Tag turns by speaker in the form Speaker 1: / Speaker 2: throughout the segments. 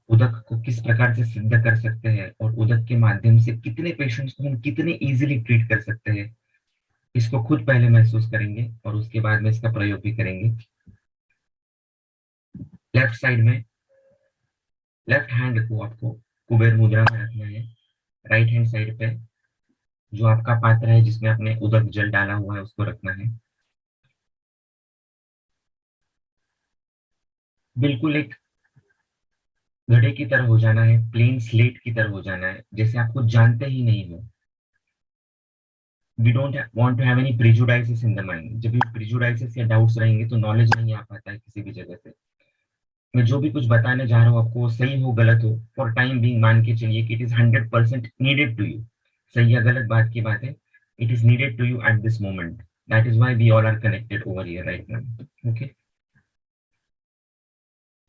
Speaker 1: उदक को किस प्रकार से सिद्ध कर सकते हैं और उदक के माध्यम से कितने पेशेंट्स को हम कितने इजीली ट्रीट कर सकते हैं, इसको खुद पहले महसूस करेंगे और उसके बाद में इसका प्रयोग भी करेंगे। लेफ्ट साइड में लेफ्ट हैंड को आपको कुबेर मुद्रा में रखना है। राइट हैंड साइड पे जो आपका पात्र है जिसमें आपने उदक जल डाला हुआ है उसको रखना है। बिल्कुल एक घड़े की तरह हो जाना है, प्लेन स्लेट की तरह हो जाना है, जैसे आप कुछ जानते ही नहीं हो। We don't want to have any prejudices in the mind. जब भी प्रिजुडाइसेस या डाउट्स रहेंगे तो नॉलेज नहीं आ पाता है किसी भी जगह से। मैं जो भी कुछ बताने जा रहा हूँ आपको, वो सही हो गलत हो, फॉर टाइम बीइंग मान के चलिए कि it is 100% needed to you. सही या गलत बात की बात है, it is needed to you at this moment. That is why we all are connected over here right now. Okay.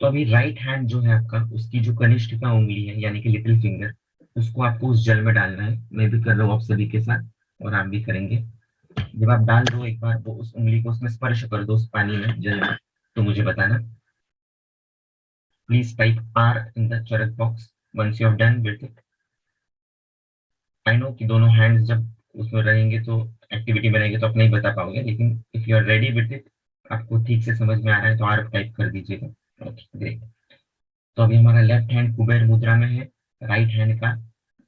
Speaker 1: तो अभी राइट हैंड जो है आपका, उसकी जो कनिष्ठिका उंगली है यानी कि लिटिल फिंगर, उसको आपको उस जल में डालना है। मैं भी कर रहा हूँ आप सभी के साथ, और आप भी करेंगे। जब आप डाल दो एक बार वो उस उंगली को उसमें स्पर्श कर दो, उस पानी में, जल में, तो मुझे बताना। Please type R in the chat box once you have done with it. I know कि दोनों हैंड्स जब उसमें रहेंगे तो एक्टिविटी में रहेंगे तो आप नहीं बता पाओगे, लेकिन if you are ready with it, आपको ठीक से समझ में आ रहा है तो आर टाइप कर दीजिएगा। Okay great. तो अभी हमारा लेफ्ट हैंड कुबेर मुद्रा में है। राइट हैंड का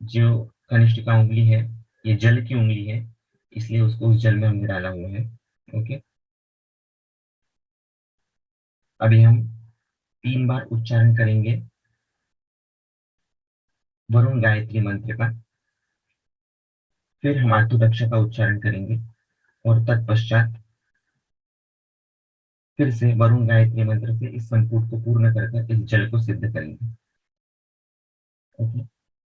Speaker 1: जो कनिष्ठिका उंगली है, ये जल की उंगली है, इसलिए उसको उस जल में हमने डाला हुआ है। ओके। अभी हम 3 बार उच्चारण करेंगे वरुण गायत्री मंत्र का। फिर हम आत्मरक्षा का उच्चारण करेंगे और तत्पश्चात फिर से वरुण गायत्री मंत्र से इस संपुट को पूर्ण कर इस जल को सिद्ध करेंगे। ओके।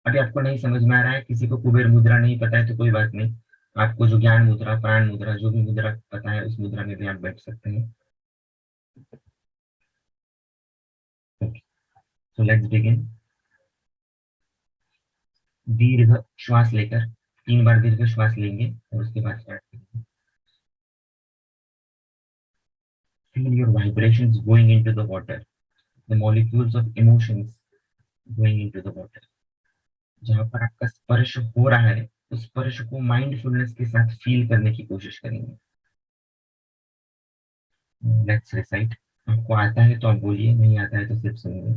Speaker 1: अभी आपको नहीं समझ में आ रहा है, किसी को कुबेर मुद्रा नहीं पता है तो कोई बात नहीं। आपको जो ज्ञान मुद्रा, प्राण मुद्रा, जो भी मुद्रा पता है उस मुद्रा में भी आप बैठ सकते हैं। ओके। So let's begin. दीर्घ श्वास लेकर 3 बार दीर्घ श्वास लेंगे और उसके बाद स्टार्ट करेंगे। Feel your vibrations going into the water, the molecules of emotions going into the water। जहां पर आपका स्पर्श हो रहा है उस स्पर्श को माइंडफुलनेस के साथ फील करने की कोशिश करेंगे। Let's recite. आपको आता है तो आप बोलिए, नहीं आता है तो सिर्फ सुनिए।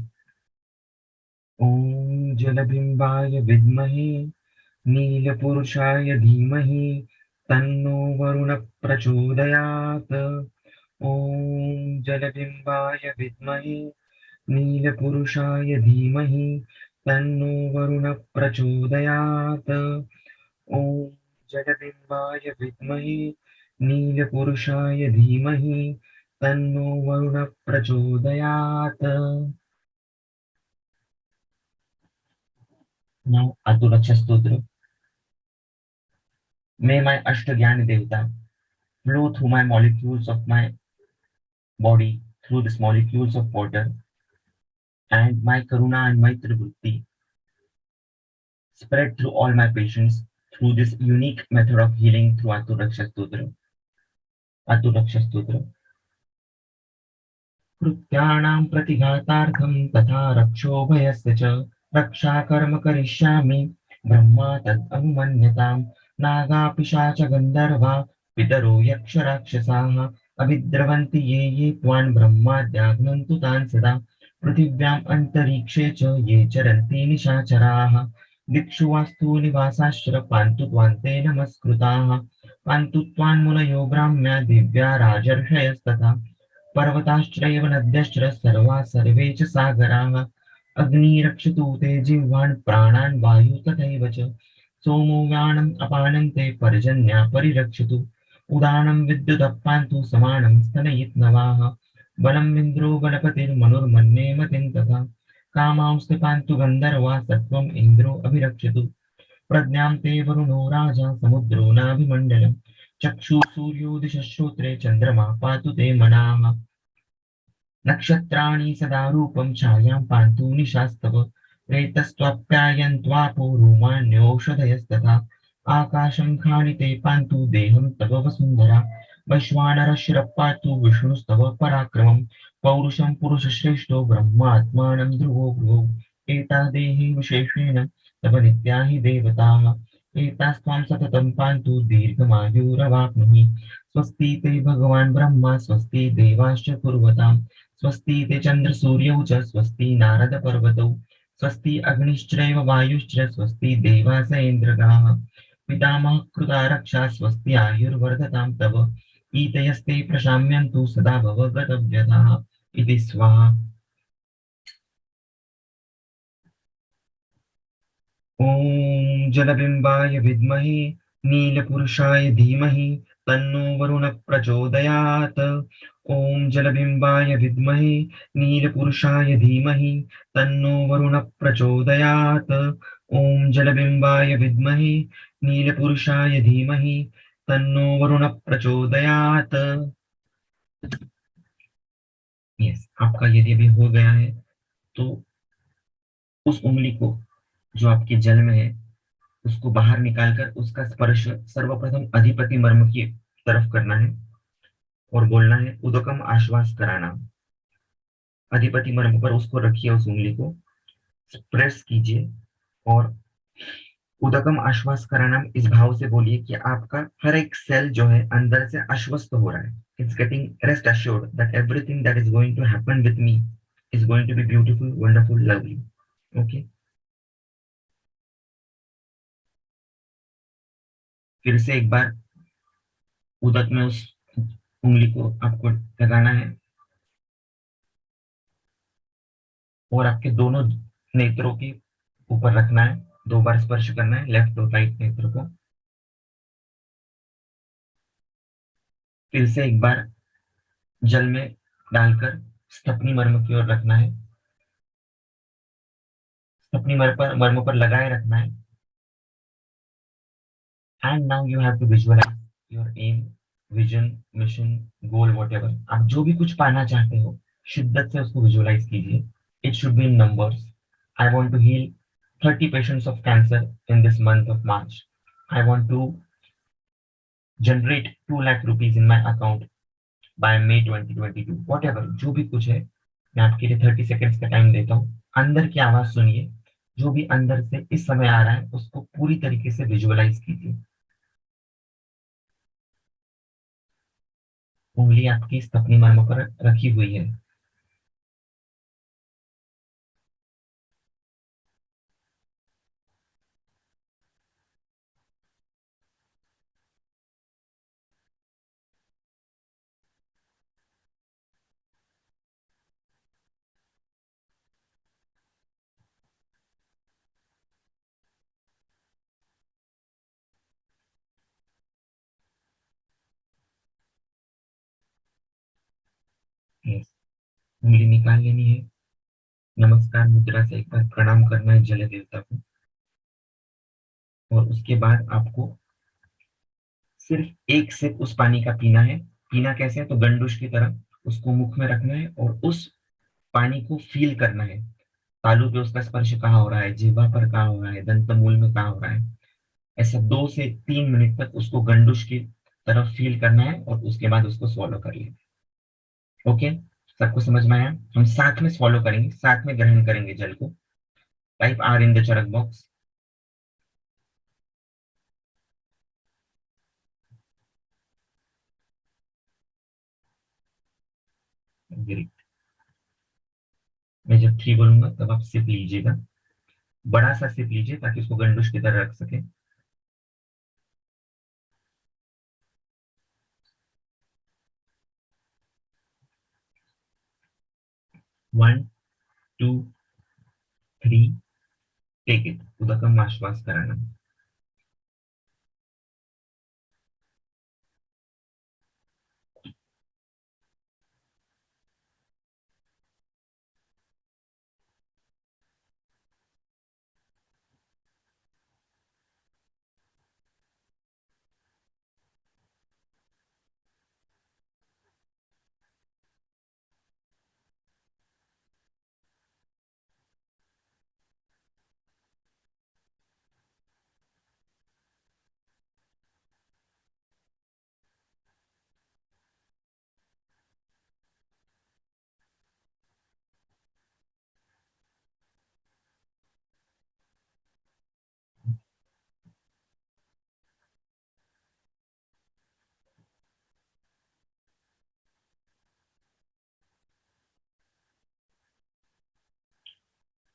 Speaker 1: ओम जलबिंबाय विद्महे नीलपुरुषाय धीमहि तन्नो वरुण प्रचोदयात्। ओम जलबिंबाय विद्महे नीलपुरुषाय धीमहि तन्नो वरुण प्रचोदयात्। ओम जलबिंबाय विद्महे नीलपुरुषाय धीमहि तन्नो वरुण प्रचोदयात्। Now Aturaksha Stotra. May my Ashtagyan Devata flow through my molecules of my body, through these molecules of water, and my Karuna and Maitra Vritti spread through all my patients through this unique method of healing through Aturaksha Stotra. Aturaksha Stotra. कृत्याणां प्रतिघातार्थं तथा रक्षोभयस्य च रक्षाकर्म करिष्यामि ब्रह्मा तद् अनुमन्यताम्। नागापिशाच गन्धर्वा पितरो यक्षराक्षसाः अभिद्रवन्ति ये ये त्वान् ब्रह्माद्याग्नन्तु तान् सदा। पृथिव्याम् अन्तरिक्षे च ये चरन्ति निशाचराः दिक्षु वास्तु निवासाश्च पान्तु त्वान्ते नमस्कृताः। पान्तु त्वान्मुनयो ब्राह्म्या दिव्या राजर्षयस्तथा पर्वताश्चैव नद्यश्च सर्वा सर्वे च सागराः। अग्निरक्षतु ते जिह्वान् प्राणान् वायु तथैव च। सोमो व्यानम् अपानं ते पर्जन्या परिरक्षतु। उदानं विद्युदप्पान्तु समानं स्तनयित्नवाः। बलम् इन्द्रो बलपतिर्मनुर्मन्ये मतिं तथा। कामांस्ते पान्तु गन्धर्वा सत्त्वम् इन्द्रो अभिरक्षतु। प्रज्ञां ते वरुणो राजा समुद्रो नाभिमण्डलम्। चक्षुः सूर्यो दिशश्रोत्रे चन्द्रमा पातु ते मनाः। नक्षत्राणि सदा रूपं छायां पान्तु निशास्तव। प्रेतस्त्वप्यायन्त्वापो रोमाण्योषधयस्तथा। आकाशं खाणिते पान्तु देहं तव वसुन्धरा। वैश्वानरशिरः पातु विष्णुस्तव पराक्रमम्। पौरुषं पुरुषश्रेष्ठो ब्रह्मात्मानं ध्रुवो भ्रुवौ। एता देहि विशेषेण तव नित्या हि देवताः एतास्त्वां सततं पान्तु दीर्घमायुरवाप्नुहि स्वस्ति ते भगवान् ब्रह्मा स्वस्ति देवाश्च पूर्वताम् स्वस्ति ते चन्द्रसूर्यौ च स्वस्ति नारदपर्वतौ स्वस्ति अग्निश्चैव वायुश्च स्वस्ति देवास इन्द्रगाः पितामहः कृता रक्षा स्वस्ति आयुर्वर्धतां तव ईतयस्ते प्रशाम्यन्तु सदा भवगतव्यथाः इति स्वाहा। ॐ जलबिम्बाय विद्महे नीलपुरुषाय धीमहि तन्नो वरुणः प्रचोदयात्। ॐ जलबिम्बाय विद्महे नीलपुरुषाय धीमहि तन्नो वरुणः प्रचोदयात्। ॐ जलबिम्बाय विद्महे नीलपुरुषाय धीमहि तन्नो वरुणः प्रचोदयात्। यस, आपका यदि भी हो गया है तो उस उंगली को जो आपके जल में है उसको बाहर निकालकर उसका स्पर्श सर्वप्रथम अधिपति मर्म की तरफ करना है और बोलना है उदकम आश्वास कराना। अधिपति मर्म पर उसको रखिए, उस उंगली को प्रेस कीजिए और उदकम आश्वास कराना इस भाव से बोलिए कि आपका हर एक सेल जो है अंदर से आश्वस्त हो रहा है। It's getting rest assured that everything that is going to happen with me is going to be beautiful, wonderful, lovely. Okay, फिर से एक बार उदक में उस उंगली को आपको लगाना है और आपके दोनों नेत्रों के ऊपर रखना है। दो बार स्पर्श करना है लेफ्ट और राइट नेत्र को। फिर से एक बार जल में डालकर स्थपनी मर्म की ओर रखना है। स्थपनी मर्म पर लगाए रखना है। And now you have to visualise your aim, vision, mission, goal, whatever आप जो भी कुछ पाना चाहते हो शिद्दत से उसको विजुअलाइज कीजिए। It should be in numbers. I want to heal 30 patients of cancer in this month of March. I want to generate 2 lakh rupees in my account by May 2022। whatever जो भी कुछ है, मैं आपके लिए 30 सेकेंड्स का time देता हूँ। अंदर की आवाज सुनिए, जो भी अंदर से इस समय आ रहा है उसको पूरी तरीके से विजुअलाइज कीजिए। उंगली आपकी अपनी मर्म पर रखी हुई है। Yes, उंगली निकाल लेनी है। नमस्कार मुद्रा से एक बार प्रणाम करना है जल देवता को और उसके बाद आपको सिर्फ एक सिप उस पानी का पीना है। पीना कैसे है, तो गंडूश की तरह उसको मुख में रखना है और उस पानी को फील करना है। तालू पे उसका स्पर्श कहाँ हो रहा है, जिह्वा पर कहाँ हो रहा है, दंत मूल में कहाँ हो रहा है। ऐसा 2 से 3 मिनट तक उसको गंडुश की तरफ फील करना है और उसके बाद उसको स्वॉलो कर लेना है। ओके, सबको समझ में आया? हम साथ में स्वॉलो करेंगे, साथ में ग्रहण करेंगे जल को। Type R in the Charak box. मैं जब 3 बोलूंगा तब आप सिप लीजिएगा, बड़ा सा सिप लीजिए ताकि उसको गंडुश की तरह रख सके। 1 2 3, टेक इट, उदकम आश्वास कराना।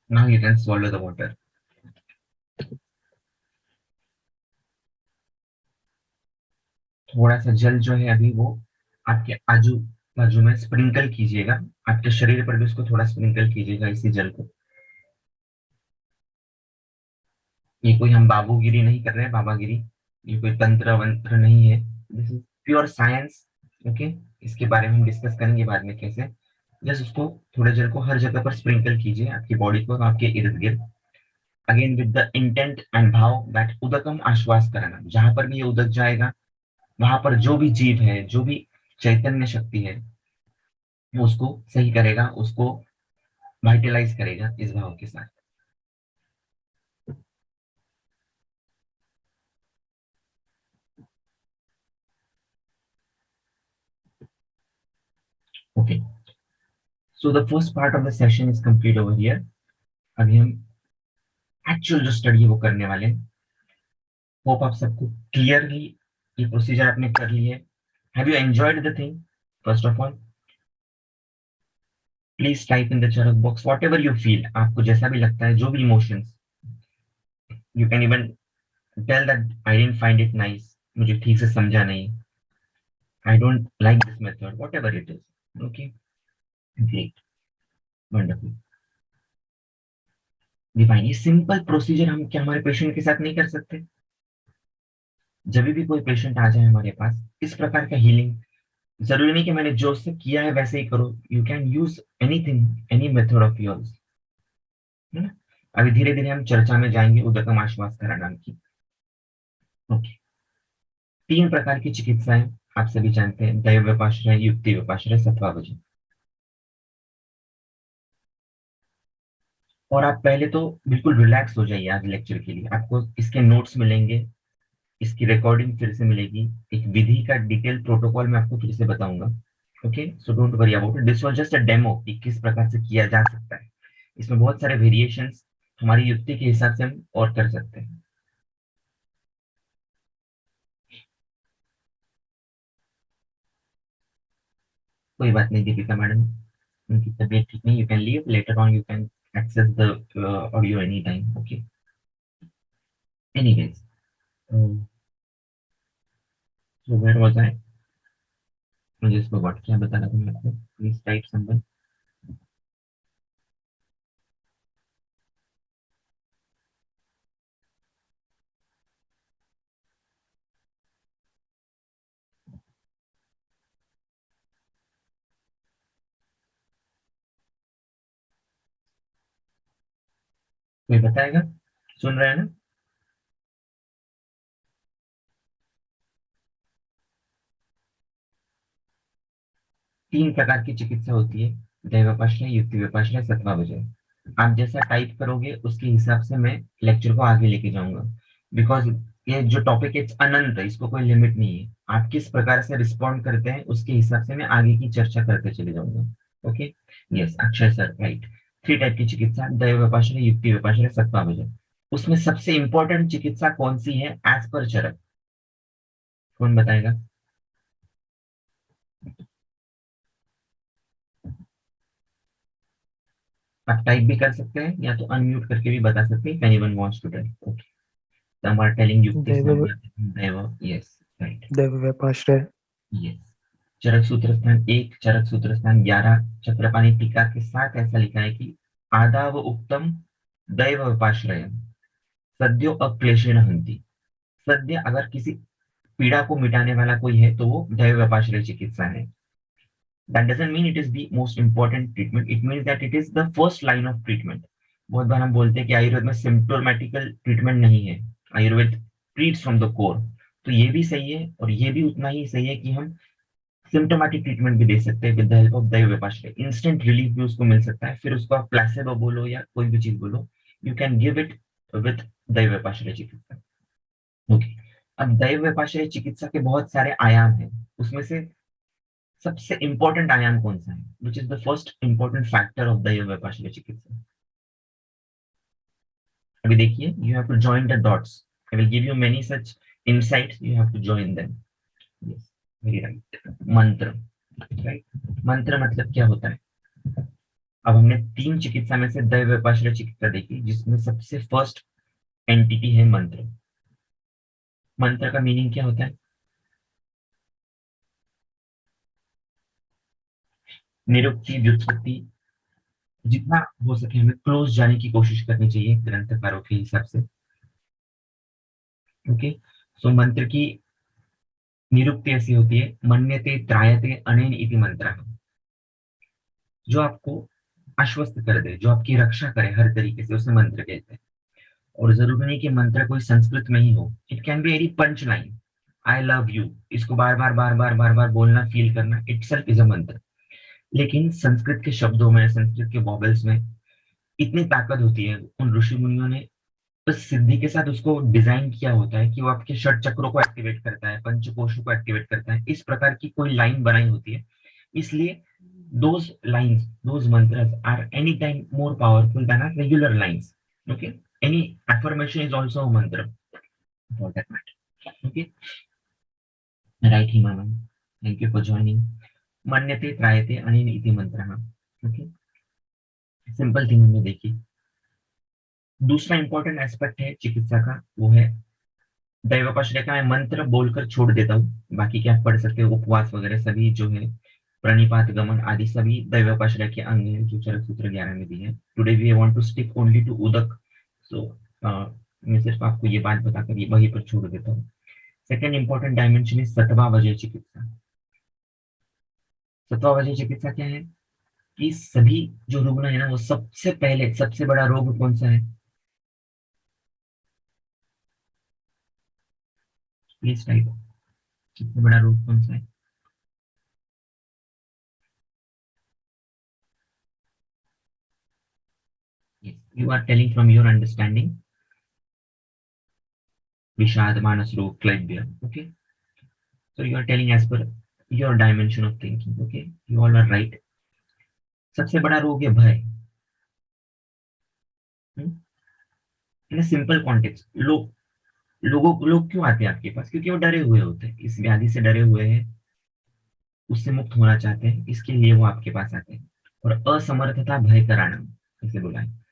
Speaker 1: Now you can swallow the water. थोड़ा सा जल जो है अभी वो आपके आजू बाजू में स्प्रिंकल कीजिएगा, आपके शरीर पर भी उसको थोड़ा स्प्रिंकल कीजिएगा इसी जल को। ये कोई हम बाबूगिरी नहीं कर रहे हैं, बाबागिरी, ये कोई तंत्र वंत्र नहीं है, this is pure science. Okay, इसके बारे में हम डिस्कस करेंगे बाद में कैसे। जस्ट उसको थोड़े जल को हर जगह पर स्प्रिंकल कीजिए आपकी बॉडी को, आपके इर्द गिर्द। Again with the intent and भाव दैट उदकम आश्वास कराना, जहां पर भी ये उदक जाएगा वहां पर जो भी जीव है, जो भी चैतन्य शक्ति है, वो उसको सही करेगा, उसको वाइटलाइज करेगा इस भाव के साथ। Okay, so the first part of the session is complete over here. अभी हम एक्चुअल जो स्टडी है वो करने वाले हैं। होप आप सबको क्लियरली ये प्रोसीजर आपने कर ली है। Have you enjoyed the thing? First of all please type in the chat box whatever you feel, आपको जैसा भी लगता है, जो भी emotions. You can even tell that I didn't find it nice, मुझे ठीक से समझा नहीं, I don't like this method, whatever it is. Okay, great, wonderful, divine. ये सिंपल प्रोसीजर हम क्या हमारे पेशेंट के साथ नहीं कर सकते? जब भी कोई पेशेंट आ जाए हमारे पास, इस प्रकार का हीलिंग, जरूरी नहीं कि मैंने जो से किया है वैसे ही करो, you can use anything, any method of yours, है ना। अभी धीरे धीरे हम चर्चा में जाएंगे उदकम आश्वास नाम की। ओके, तीन प्रकार की चिकित्साएं आप सभी जानते हैं, दैव व्यपाश्रय, युक्ति व्यपाश्रय, सत्वावचन। और आप पहले तो बिल्कुल रिलैक्स हो जाइए, आज लेक्चर के लिए आपको इसके नोट्स मिलेंगे, इसकी रिकॉर्डिंग फिर से मिलेगी, एक विधि का डिटेल प्रोटोकॉल मैं आपको फिर से बताऊंगा। Okay, so don't worry about it, this was just a demo कि किस प्रकार से किया जा सकता है। इसमें बहुत सारे वेरिएशंस हमारी युक्ति के हिसाब से हम और कर सकते हैं। कोई बात नहीं दीपिका मैडम, उनकी तबीयत ठीक नहीं, you can leave later on, you can access the audio any time. Okay, anyways, so where was I, मुझे इसको व्हाट क्या बता रहा था मैं आपको, प्लीज टाइप समवन। कोई बताएगा? सुन रहे हैं ना? तीन प्रकार की चिकित्सा होती है, दैव विपाश्रय, युक्ति विपाश्रय, सत्वावचन। आप जैसा टाइप करोगे उसके हिसाब से मैं लेक्चर को आगे लेके जाऊंगा, बिकॉज ये जो टॉपिक है अनंत है, इसको कोई लिमिट नहीं है। आप किस प्रकार से रिस्पॉन्ड करते हैं उसके हिसाब से मैं आगे की चर्चा करते चले जाऊंगा। Okay, yes, Akshay sir, right. Three type की चिकित्सा, दैव विपाश्रय, युक्ति विपाश्रय, सत्वावचन। उसमें सबसे इंपॉर्टेंट चिकित्सा कौन सी है एज पर चरक? कौन बताएगा? आप टाइप भी कर सकते हैं या तो अनम्यूट करके भी बता सकते हैं, anyone wants to type. Okay, some are telling युक्ति, some
Speaker 2: दैव
Speaker 1: are telling दैव, yes, right,
Speaker 2: दैव व्यपाश्रय।
Speaker 1: yes। चरक सूत्र स्थान 1, चरक सूत्र स्थान 11, चक्रपाणी टीका के साथ ऐसा लिखा है कि आदाव उक्तम दैव उपाश्रय सद्यो अक्लेशेन हंति। सद्य अगर किसी पीड़ा को मिटाने वाला कोई है तो वो दैव उपाश्रय चिकित्सा है। That doesn't mean it is the most important treatment. It means that it is the first line of treatment. बहुत बार हम बोलते हैं कि आयुर्वेद में सिम्प्टोमेटिकल ट्रीटमेंट नहीं है, Ayurveda treats from the core. तो ये भी सही है और ये भी उतना ही सही है कि हम सिम्टोमेटिक ट्रीटमेंट भी दे सकते हैं विद द हेल्प ऑफ दैव विपाश्रय। इंस्टेंट रिलीफ भी उसको मिल सकता है, फिर उसको आप प्लेसेबो बोलो या कोई भी चीज बोलो, you can give it with दैव विपाश्रय चिकित्सा। ओके, अब दैव विपाश्रय चिकित्सा के बहुत सारे आयाम हैं, उसमें से सबसे इंपॉर्टेंट आयाम कौन सा है, which is the first important factor of दैव विपाश्रय चिकित्सा? अभी देखिए, you have to join the dots, I will give you many such insights, you have to join them. Yes, very right. मंत्र, राइट। मंत्र मतलब क्या होता है? अब हमने 3 चिकित्सा में से दैवोपाश्रय चिकित्सा देखी, जिसमें सबसे फर्स्ट एंटिटी है मंत्र। मंत्र का मीनिंग क्या होता है? निरुक्ति, व्युत्पत्ति। जितना हो सके हमें क्लोज जाने की कोशिश करनी चाहिए ग्रंथकारों के हिसाब से। ओके, सो मंत्र की निरुक्ति ऐसी होती है, मन्यते त्रायते अनेन इति मंत्रः, जो आपको आश्वस्त कर दे, जो आपकी रक्षा करे हर तरीके से, उसे मंत्र कहते हैं। और जरूरी नहीं कि मंत्र कोई संस्कृत में ही हो, it can be any punch line, I love you, इसको बार बार बार बार बार बार बोलना, फील करना, इटसेल्फ इज अ मंत्र। लेकिन संस्कृत के शब्दों में, संस्कृत के वॉवेल्स में इतनी ताकत होती है, उन ऋषि मुनियों ने बस सिद्धि के साथ उसको डिजाइन किया होता है कि वो आपके षट चक्रों को एक्टिवेट करता है, पंचकोशों को एक्टिवेट करता है, इस प्रकार की कोई लाइन बनाई होती है। इसलिए those lines, those mantras are anytime more powerful than our regular lines. Okay, any affirmation is also a mantra for that matter. Okay, right, Himama, thank you for joining. मन्यते त्रायते अनेन इति मंत्रः। ओके, सिंपल थिंग हमने देखी। दूसरा important aspect है चिकित्सा का, वो है दैवोपाश्रय का। मैं मंत्र बोलकर छोड़ देता हूँ, बाकी क्या आप पढ़ सकते हो, उपवास वगैरह सभी जो है, प्रणिपात, गमन आदि सभी दैवोपाश्रय के अंग हैं, जो चरक सूत्र 11 में दी है। Today we want to stick only to उदक, सो मैं सिर्फ आपको ये बात बताकर ये वहीं पर छोड़ देता हूँ। सेकेंड इंपॉर्टेंट डायमेंशन इज सत्वा वजय चिकित्सा। सत्वा वजय चिकित्सा क्या है कि सभी जो रुग्ण है ना, वो सबसे पहले, सबसे बड़ा रोग कौन सा है? प्लीज टाइप, सबसे बड़ा रोग कौन सा है? Yes, you are telling from your understanding, Vishad, Manas Roog, Cleidbeer. Okay, so you are telling as per your dimension of thinking. Okay, you all are right. सबसे बड़ा रोग है भय। इन सिंपल कॉन्टेक्स्ट, लोग क्यों आते हैं आपके पास? क्योंकि वो डरे हुए होते हैं, इस व्याधि से डरे हुए हैं, उससे मुक्त होना चाहते हैं, इसके लिए वो आपके पास आते हैं। और असमर्थता भय कराना, इसे बोला है।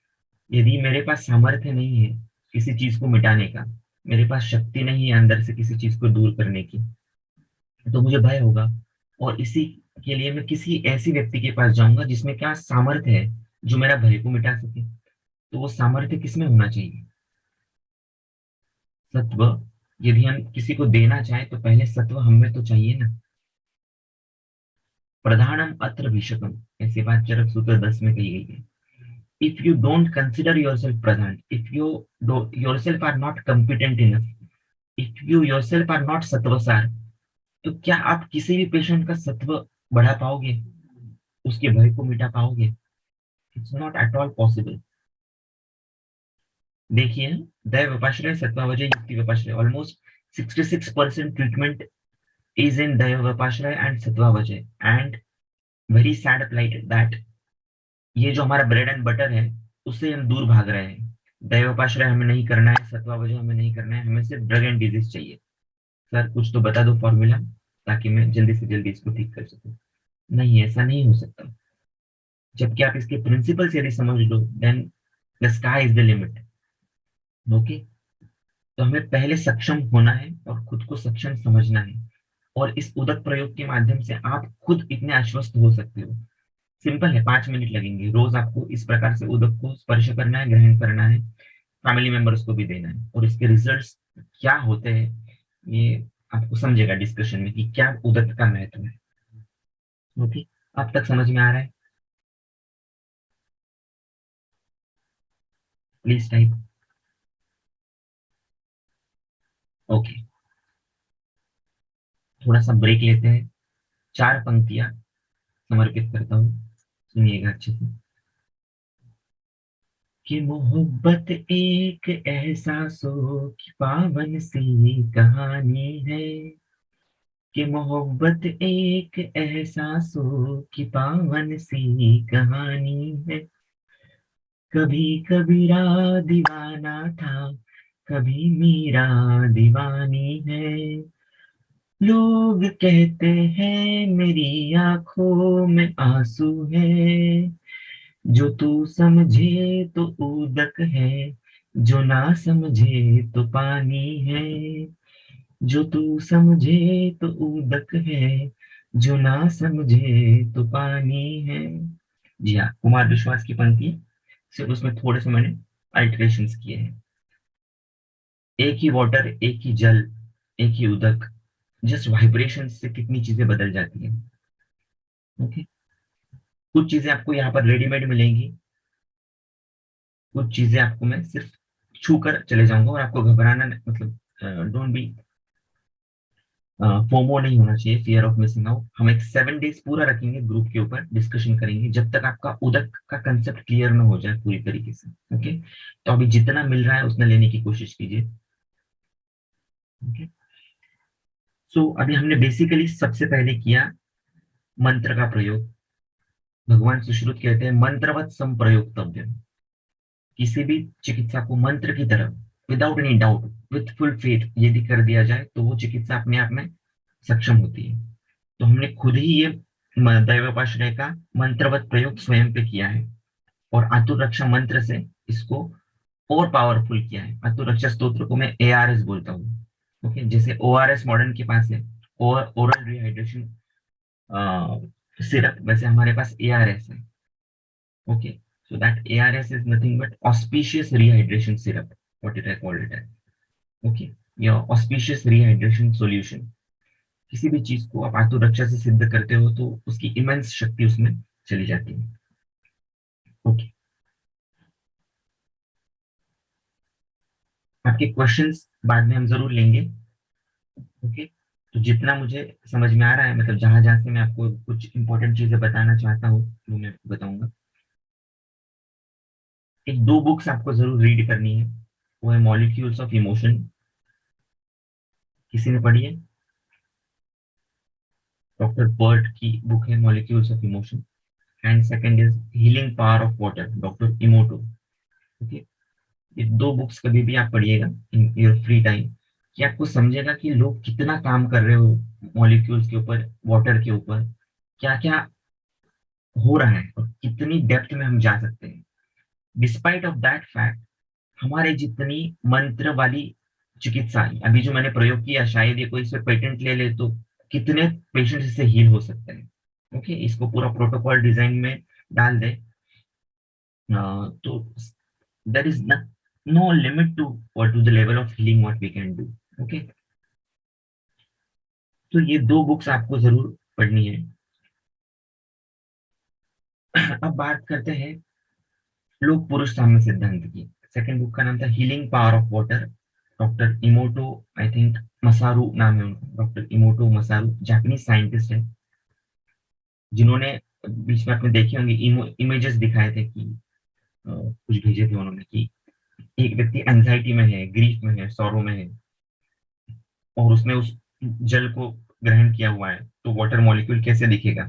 Speaker 1: यदि मेरे पास सामर्थ्य नहीं है किसी चीज को मिटाने का, मेरे पास शक्ति नहीं है अंदर से किसी चीज को दूर करने की, तो मुझे भय होगा। और इसी के लिए मैं किसी ऐसी व्यक्ति के पास जाऊंगा जिसमें क्या सामर्थ्य है, जो मेरा भय को मिटा सके। तो वो सामर्थ्य किसमें होना चाहिए? सत्व। यदि हम किसी को देना चाहें तो पहले सत्व हमें तो चाहिए ना। प्रधानम अत्र विषकम, ऐसी बात चरक सूत्र 10 में कही गई है। If you don't consider yourself प्रधान, if you yourself are not competent enough, if you yourself are not सत्वसार, तो क्या आप किसी भी पेशेंट का सत्व बढ़ा पाओगे, उसके भय को मिटा पाओगे? It's not at all possible. देखिए, दया विपाश्रय, सत्वा वजह, युक्ति विपाश्रय, ऑलमोस्ट 66% ट्रीटमेंट is in दया विपाश्रय एंड सत्वा वजह। And very sad plight that ये जो हमारा ब्रेड एंड बटर है, उससे हम दूर भाग रहे हैं। दया विपाश्रय हमें नहीं करना है, सत्वा वजह हमें नहीं करना है, हमें सिर्फ ड्रग एंड डिजीज चाहिए। सर कुछ तो बता दो फॉर्मूला, ताकि मैं जल्दी से जल्दी इसको ठीक कर सकूं। नहीं, ऐसा नहीं हो सकता। जबकि आप इसके प्रिंसिपल्स यदि समझ लो, then the sky is the limit. Okay, तो हमें पहले सक्षम होना है और खुद को सक्षम समझना है। और इस उदक प्रयोग के माध्यम से आप खुद इतने आश्वस्त हो सकते हो। सिंपल है, 5 मिनट लगेंगे। रोज आपको इस प्रकार से उदक को स्पर्श करना है, ग्रहण करना है, फैमिली मेंबर्स को भी देना है। और इसके रिजल्ट्स क्या होते हैं, ये आपको समझेगा डिस्कशन में कि क्या उदक का महत्व है। ओके, अब तक समझ में आ रहा है? Please type. ओके, थोड़ा सा ब्रेक लेते हैं। 4 पंक्तियां समर्पित करता हूँ, सुनिएगा अच्छे से। कि मोहब्बत एक एहसासों की पावन सी कहानी है, कि मोहब्बत एक एहसासों की पावन सी कहानी है। कभी कबीरा दीवाना था, कभी मीरा दीवानी है। लोग कहते हैं मेरी आंखों में आंसू है, जो तू समझे तो उदक है, जो ना समझे तो पानी है। जो तू समझे तो उदक है, जो ना समझे तो पानी है। जी हाँ, कुमार विश्वास की पंक्ति, सिर्फ उसमें थोड़े से मैंने अल्टरेशंस किए हैं। एक ही वाटर, एक ही जल, एक ही उदक, जस्ट वाइब्रेशन से कितनी चीजें बदल जाती हैं। ओके, कुछ चीजें आपको यहाँ पर रेडीमेड मिलेंगी, कुछ चीजें आपको मैं सिर्फ छू कर चले जाऊंगा, और आपको घबराना मतलब डोंट बी, फोमो नहीं होना चाहिए, फियर ऑफ मिसिंग आउट। हम एक 7 डेज पूरा रखेंगे, ग्रुप के ऊपर डिस्कशन करेंगे, जब तक आपका उदक का कंसेप्ट क्लियर ना हो जाए पूरी तरीके से। ओके, तो अभी जितना मिल रहा है उतना लेने की कोशिश कीजिए। ओके, सो अभी हमने बेसिकली सबसे पहले किया मंत्र का प्रयोग। भगवान सुश्रुत कहते हैं मंत्रवत संप्रयोक्तव्य। किसी भी चिकित्सा को मंत्र की तरह, without any doubt, with full faith यदि कर दिया जाए तो वो चिकित्सा अपने आप में सक्षम होती है। तो हमने खुद ही ये दैवोपाश्रय का मंत्रवत प्रयोग स्वयं पे किया है, और आतुर रक्षा मंत्र से इसको और पावरफुल किया है। आतुर रक्षा स्तोत्र को मैं ARS बोलता हूँ। ओके, जैसे ORS मॉडर्न के पास है, और ओरल रिहाइड्रेशन सिरप, वैसे हमारे पास ARS है। Okay, so that ARS is nothing but auspicious rehydration syrup, what it I called it as. Okay, या auspicious rehydration solution। किसी भी चीज को आप आत्मरक्षा से सिद्ध करते हो तो उसकी इमेंस शक्ति उसमें चली जाती है। ओके, आपके क्वेश्चंस बाद में हम जरूर लेंगे। ओके, तो जितना मुझे समझ में आ रहा है, मतलब जहां जहां से मैं आपको कुछ इंपॉर्टेंट चीजें बताना चाहता हूँ वो मैं आपको बताऊंगा। एक दो बुक्स आपको जरूर रीड करनी है, वो है मॉलिक्यूल्स ऑफ इमोशन। किसी ने पढ़ी है? डॉक्टर बर्ट की बुक है molecules of emotion. And second is healing power of water, doctor इमोटो। Okay, ये दो बुक्स कभी भी आप पढ़िएगा इन योर फ्री टाइम, कि आपको समझेगा कि लोग कितना काम कर रहे हो मॉलिक्यूल्स के ऊपर, वाटर के ऊपर, क्या क्या हो रहा है और कितनी डेप्थ में हम जा सकते हैं। डिस्पाइट ऑफ दैट फैक्ट, हमारे जितनी मंत्र वाली चिकित्सा अभी जो मैंने प्रयोग किया, शायद ये कोई इस पे पेटेंट ले ले तो कितने पेशेंट इससे हील हो सकते हैं। ओके, इसको पूरा प्रोटोकॉल डिजाइन में डाल दे, तो there is no limit to और to the level of healing what we can do. Okay, तो ये दो बुक्स आपको जरूर पढ़नी है। अब बात करते हैं लोक पुरुष साम्य सिद्धांत की। सेकंड बुक का नाम था healing power of water, doctor इमोटो, I think मसारू नाम है उनका, डॉक्टर इमोटो मसारू, जापानीज साइंटिस्ट है, जिन्होंने बीच में आपने देखे होंगे इमेजेस दिखाए थे कि कुछ भेजे थे उन्होंने कि एक व्यक्ति एंजाइटी में है, ग्रीफ में है, सौरों में है, और उसने उस जल को ग्रहण किया हुआ है, तो वाटर मॉलिक्यूल कैसे दिखेगा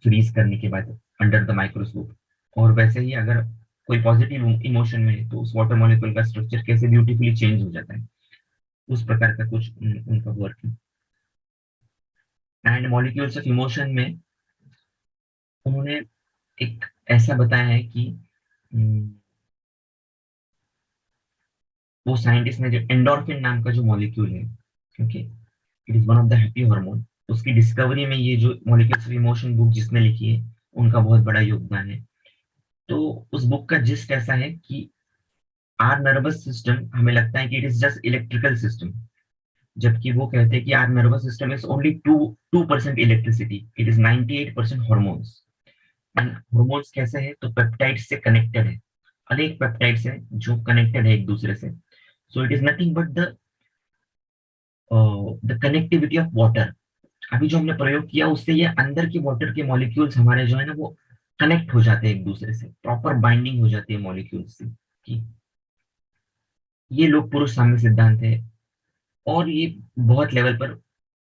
Speaker 1: फ्रीज करने के बाद अंडर द माइक्रोस्कोप। और वैसे ही अगर कोई पॉजिटिव इमोशन में है तो उस वाटर मॉलिक्यूल का स्ट्रक्चर कैसे ब्यूटीफुली चेंज हो जाता है, उस प्रकार का कुछ उनका वर्क है। एंड मॉलिक्यूल्स ऑफ इमोशन में उन्होंने एक ऐसा बताया है कि हम्म, वो साइंटिस्ट ने जो एंडोर्फिन नाम का जो मॉलिक्यूल है, okay, it is one of the happy hormone, उसकी डिस्कवरी में ये जो मॉलिक्यूल्स ऑफ इमोशन बुक जिसने लिखी है उनका बहुत बड़ा योगदान है। तो उस बुक का जिस्ट ऐसा है कि आर नर्वस सिस्टम, हमें लगता है कि it is just electrical system, जबकि वो कहते हैं कि our nervous system is only 2% electricity, it is 98% hormones. And hormones कैसे है, तो पेप्टाइड से कनेक्टेड है, अनेक पेप्टाइड्स हैं जो कनेक्टेड है एक दूसरे से। So it is nothing but the connectivity of water. अभी जो हमने प्रयोग किया उससे ये अंदर के वाटर के मॉलिक्यूल्स हमारे जो है ना वो कनेक्ट हो जाते हैं एक दूसरे से, प्रॉपर बाइंडिंग हो जाती है मॉलिक्यूल्स से। कि ये लोग पुरुष साम्य सिद्धांत है, और ये बहुत लेवल पर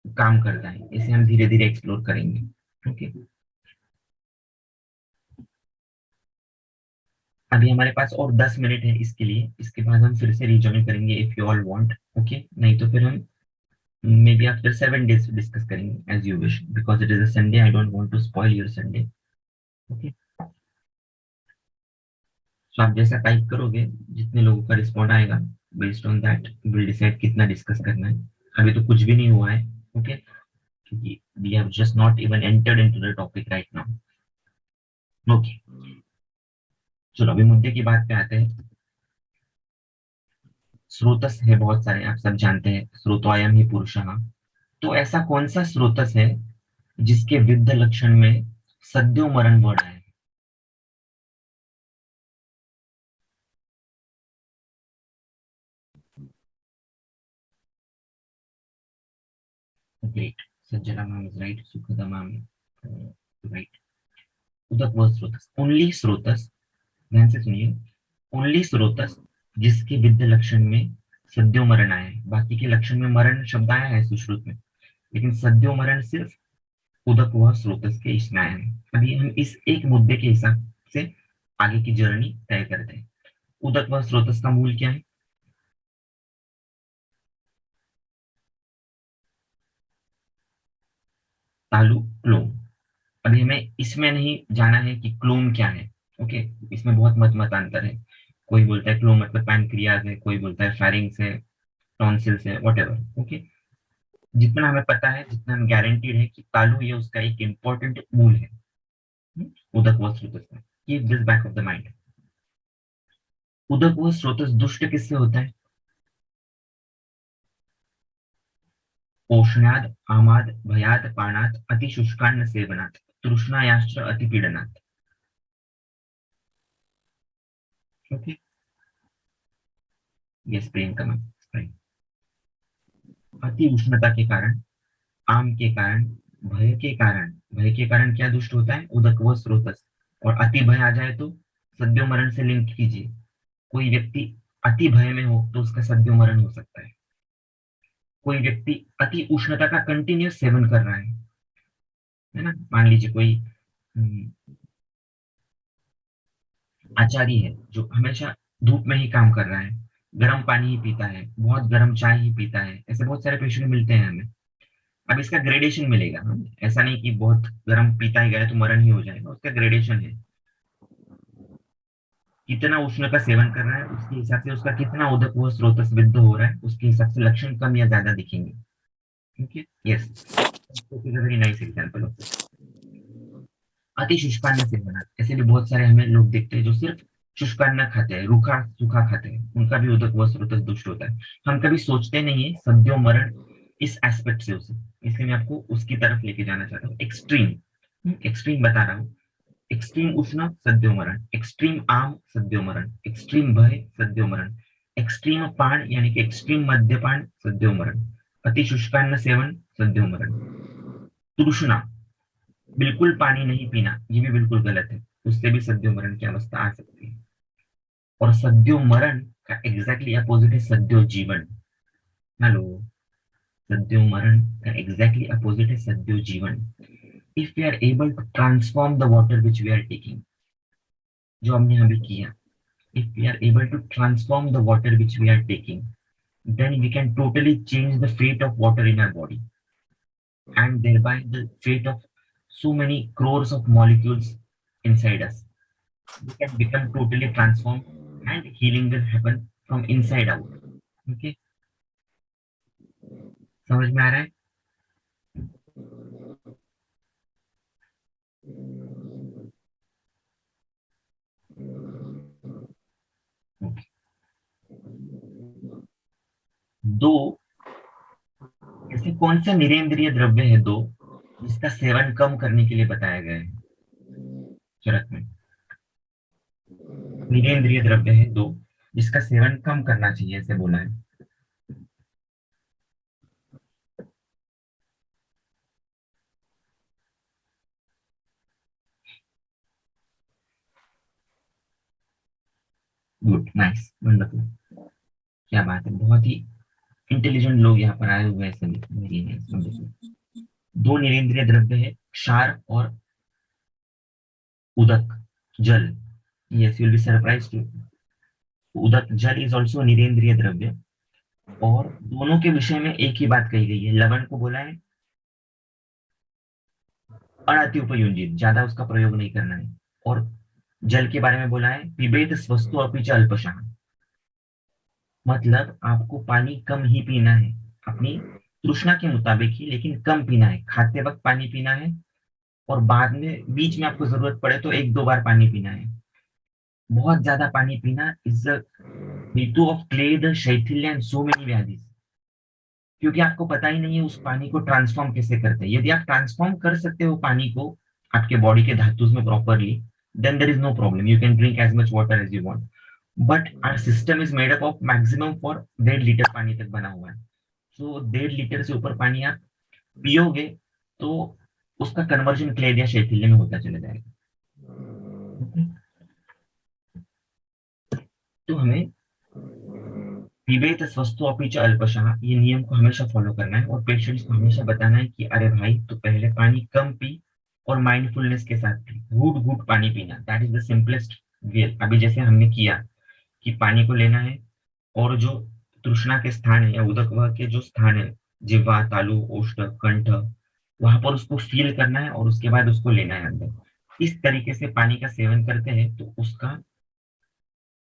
Speaker 1: काम करता है, इसे हम धीरे धीरे एक्सप्लोर करेंगे। ओके, अभी हमारे पास और 10 मिनट है इसके लिए, इसके बाद हम फिर से रिज्वाइन करेंगे if you all want. Okay, नहीं तो फिर हम maybe after 7 days discuss करेंगे as you wish, because it is a Sunday, I don't want to spoil your Sunday. Okay, तो आप जैसा टाइप करोगे, जितने लोगों का रिस्पॉन्ड आएगा, based on that will decide कितना डिस्कस करना है। अभी तो कुछ भी नहीं हुआ है, ओके, क्योंकि we have just not even entered into the topic right now. Okay, चलो अभी मुद्दे की बात पे आते हैं। स्रोतस है बहुत सारे, आप सब जानते हैं, स्रोतोयम ही पुरुषः। तो ऐसा कौन सा स्रोतस है जिसके विद्ध लक्षण में सद्यो मरण वर्ड है? ग्रेट, सज्जनम इज राइट, सुखदम राइट। उदक वह स्रोतस, ओनली स्रोतस, ध्यान से सुनिए, ओनली स्रोतस जिसके विद्ध लक्षण में सद्यो मरण आया है। बाकी के लक्षण में मरण शब्द आया है सुश्रुत में, लेकिन सद्यो मरण सिर्फ उदक वह स्रोतस के इसमें आया है। अभी हम इस एक मुद्दे के हिसाब से आगे की जर्नी तय करते हैं। उदक वह स्रोतस का मूल क्या है? तालु, क्लोम। अभी हमें इसमें नहीं जाना है कि क्लोम क्या है, ओके। इसमें बहुत मतांतर है। कोई बोलता है क्लोम मतलब पैनक्रियाज है, कोई बोलता है फेरिंग्स है, टॉन्सिल्स है, वट, ओके। जितना हमें पता है, जितना हम गारंटीड है कि तालु ये उसका एक इंपॉर्टेंट मूल है। उदक व स्रोतस का, keep this back of the mind. उदक व स्रोतस दुष्ट किससे होता है? पोषणाद, आमाद, भयाद, पानात, अतिशुष्कान्न सेवनात्, तृष्णायाश्च अतिपीडनात्। ओके, यस प्रेम का मैम। अति उष्णता के कारण, आम के कारण, भय के कारण। भय के कारण क्या दुष्ट होता है? उदक व स्रोतस। और अति भय आ जाए तो सद्यो मरण से लिंक कीजिए। कोई व्यक्ति अति भय में हो तो उसका सद्यो मरण हो सकता है। कोई व्यक्ति अति उष्णता का कंटिन्यूस सेवन कर रहा है ना, मान लीजिए कोई आचारी है जो हमेशा धूप में ही काम कर रहा है, गर्म पानी ही पीता है, बहुत गर्म चाय ही पीता है, ऐसे बहुत सारे पेशेंट मिलते हैं हमें। अब इसका ग्रेडेशन मिलेगा, ऐसा नहीं कि बहुत गर्म पीता ही गया तो मरण ही हो जाएगा, उसका ग्रेडेशन है। कितना उष्ण का सेवन कर रहा है उसके हिसाब से उसका कितना उदक वो स्रोतस विद्ध हो रहा है, उसके हिसाब से लक्षण कम या ज्यादा दिखेंगे। Okay, yes, very nice example of this. अति शुष्कान्न सेवन, ऐसे भी बहुत सारे हमें लोग देखते हैं जो सिर्फ शुष्कान्न खाते हैं, रूखा सूखा खाते हैं, उनका भी उदक व स्रोतस दुष्ट होता है। हम कभी सोचते नहीं है सद्यो मरण इस एस्पेक्ट से उसे, इसलिए मैं आपको उसकी तरफ लेके जाना चाहता हूँ। एक्सट्रीम, एक्सट्रीम बता रहा हूँ। एक्सट्रीम उष्ण सद्यो मरण, एक्सट्रीम आम सद्यो मरण, एक्सट्रीम भय सद्यो मरण, एक्सट्रीम पान यानी कि एक्सट्रीम मद्यपान सद्यो मरण, अति शुष्कान्न सेवन सद्यो मरण, तृष्णा, बिल्कुल पानी नहीं पीना, ये भी बिल्कुल गलत है, उससे भी सद्यो मरण की अवस्था आ सकती है। और सद्यो मरण का एग्जैक्टली अपोजिट है सद्यो जीवन। हेलो, सद्यो मरण का एग्जैक्टली अपोजिट है सद्यो जीवन। If we are able to transform the water which we are taking, जो हमने अभी किया, if we are able to transform the water which we are taking, then we can totally change the fate of water in our body, and thereby the fate of so many crores of molecules inside us. We can become totally transformed, and healing will happen from inside out. Okay, समझ में आ रहा है? Okay. दो, ऐसे कौन सा निरेंद्रिय द्रव्य है दो जिसका सेवन कम करने के लिए बताया गया है चरक में? निरेंद्रिय द्रव्य है दो जिसका सेवन कम करना चाहिए, ऐसे बोला है। गुड, नाइस, वंडरफुल, क्या बात है, बहुत ही इंटेलिजेंट लोग यहाँ पर आए हुए हैं सभी, वेरी नाइस, वंडरफुल। दो निरेंद्रिय द्रव्य है, क्षार और उदक, जल। Yes, you will be surprise to, उदक जल इज ऑल्सो निरेंद्रिय द्रव्य। और दोनों के विषय में एक ही बात कही गई है, लवण को बोला है अति उपयुंजित, ज्यादा उसका प्रयोग नहीं करना है। और जल के बारे में बोला है, पिबेत स्वस्तु अपि च अल्पशः, मतलब आपको पानी कम ही पीना है, अपनी तृष्णा के मुताबिक ही, लेकिन कम पीना है। खाते वक्त पानी पीना है, और बाद में बीच में आपको जरूरत पड़े तो एक दो बार पानी पीना है। बहुत ज्यादा पानी पीना इज द ऋतु ऑफ क्लेद शैथिल्य एंड सो मेनी व्याधि, क्योंकि आपको पता ही नहीं है उस पानी को ट्रांसफॉर्म कैसे करते हैं। यदि आप ट्रांसफॉर्म कर सकते हो पानी को आपके बॉडी के धातु में properly, then there is no problem, you can drink as much water as you want. But our system is made up of maximum for 1.5 litre पानी तक बना हुआ है। सो 1.5 लीटर से ऊपर पानी आप पियोगे तो उसका कन्वर्जन क्लेद या शैथिल्य में होता चला जाएगा। Okay? तो हमें पिबेत स्वस्तु अपि च अल्पशः, ये नियम को हमेशा फॉलो करना है, और पेशेंट्स को हमेशा बताना है कि अरे भाई तो पहले पानी कम पी, और माइंडफुलनेस के साथ पी, घूट घूट पानी पीना, that is the simplest way. अभी जैसे हमने किया कि पानी को लेना है, और जो तृष्णा के स्थान है या उदक वह के जो स्थान है, जिह्वा, तालु, ओष्ठ, कंठ, वहां पर उसको फील करना है, और उसके बाद उसको लेना है अंदर। इस तरीके से पानी का सेवन करते हैं तो उसका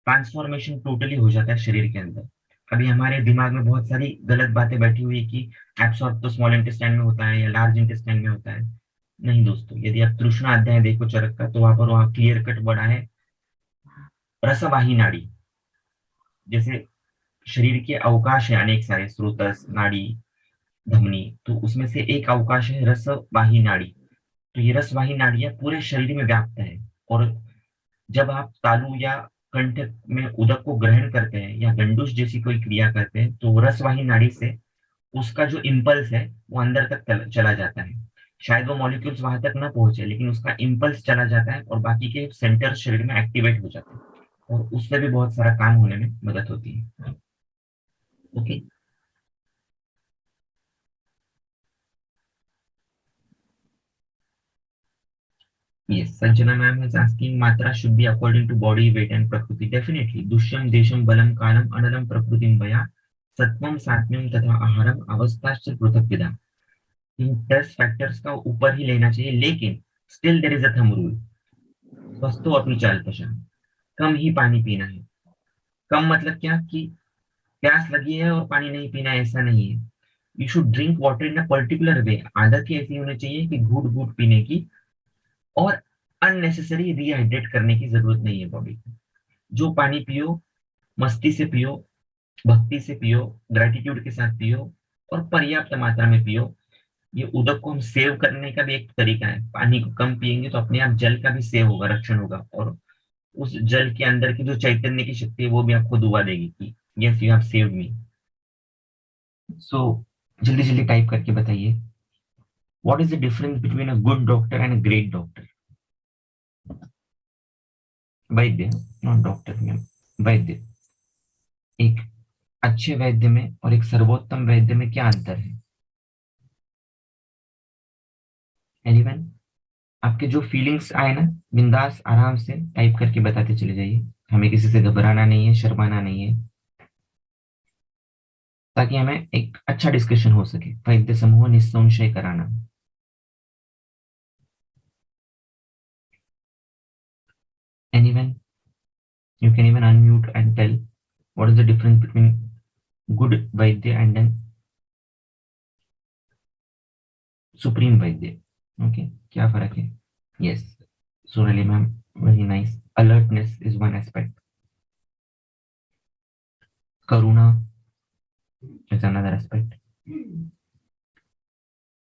Speaker 1: ट्रांसफॉर्मेशन टोटली हो जाता है शरीर के अंदर। अभी हमारे दिमाग में बहुत सारी गलत बातें बैठी हुई है कि एब्सॉर्ब तो स्मॉल इंटेस्टाइन में होता है या लार्ज इंटेस्टाइन में होता है। नहीं दोस्तों, यदि आप तृष्णा अध्याय देखो चरक का, तो वहां क्लियर कट बड़ा है रसवाही नाड़ी। जैसे शरीर के अवकाश है अनेक सारे, स्रोतस, नाड़ी, धमनी, तो उसमें से एक अवकाश है रसवाही नाड़ी। तो ये रसवाही नाड़ियां पूरे शरीर में व्याप्त है, और जब आप तालु या कंठ में उदक को ग्रहण करते हैं या गंडूस जैसी कोई क्रिया करते हैं, तो रसवाही नाड़ी से उसका जो इम्पल्स है वो अंदर तक चला जाता है। शायद वो मॉलिक्यूल्स वहां तक ना पहुंचे, लेकिन उसका इम्पल्स चला जाता है, और बाकी के सेंटर शरीर में एक्टिवेट हो जाते हैं, और उससे भी बहुत सारा काम होने में मदद होती है। Okay. Yes, Sanjana ma'am is asking Matra should be according to body weight and Prakriti. Definitely. Dushyam, Desham, Balam, Kalam, Analam, Prakritim, Vaya, Satvam, Satmyam तथा आहारम अवस्थाश्च पृथक विधा। इन 10 फैक्टर्स का ऊपर ही लेना चाहिए, लेकिन still there is a thumb rule, स्वस्थो अपनी चाल पशा, कम ही पानी पीना है। कम मतलब क्या कि प्यास लगी है और पानी नहीं पीना है, ऐसा नहीं है। You should drink water in a particular way, आदत ही ऐसी होनी चाहिए कि घूट घूट पीने की, और अननेसेसरी रिहाइड्रेट करने की जरूरत नहीं है बॉडी को। जो पानी पियो, मस्ती से पियो, भक्ति से पियो, ग्रेटिट्यूड के साथ पियो, और पर्याप्त मात्रा में पियो। ये उदक को हम सेव करने का भी एक तरीका है। पानी को कम पिएंगे तो अपने आप जल का भी सेव होगा, रक्षण होगा, और उस जल के अंदर की जो चैतन्य की शक्ति है वो भी आपको दुआ देगी कि yes you have saved me. So जल्दी जल्दी टाइप करके बताइए, what is the difference between a good doctor and a great doctor? वैद्य, नॉट डॉक्टर में, वैद्य। एक अच्छे वैद्य में और एक सर्वोत्तम वैद्य में क्या अंतर है? एनीवन? आपके जो फीलिंग्स आए ना, बिंदास आराम से टाइप करके बताते चले जाइए। हमें किसी से घबराना नहीं है, शर्माना नहीं है, ताकि हमें एक अच्छा डिस्कशन हो सके। वैद्य समूह निस्संशय कराना। Anyone? You can even unmute and tell what is the difference between good Vaidya and then supreme Vaidya. Okay, क्या फर्क है? Yes, Sonali ma'am, very nice. Alertness is one aspect. Karuna is another aspect.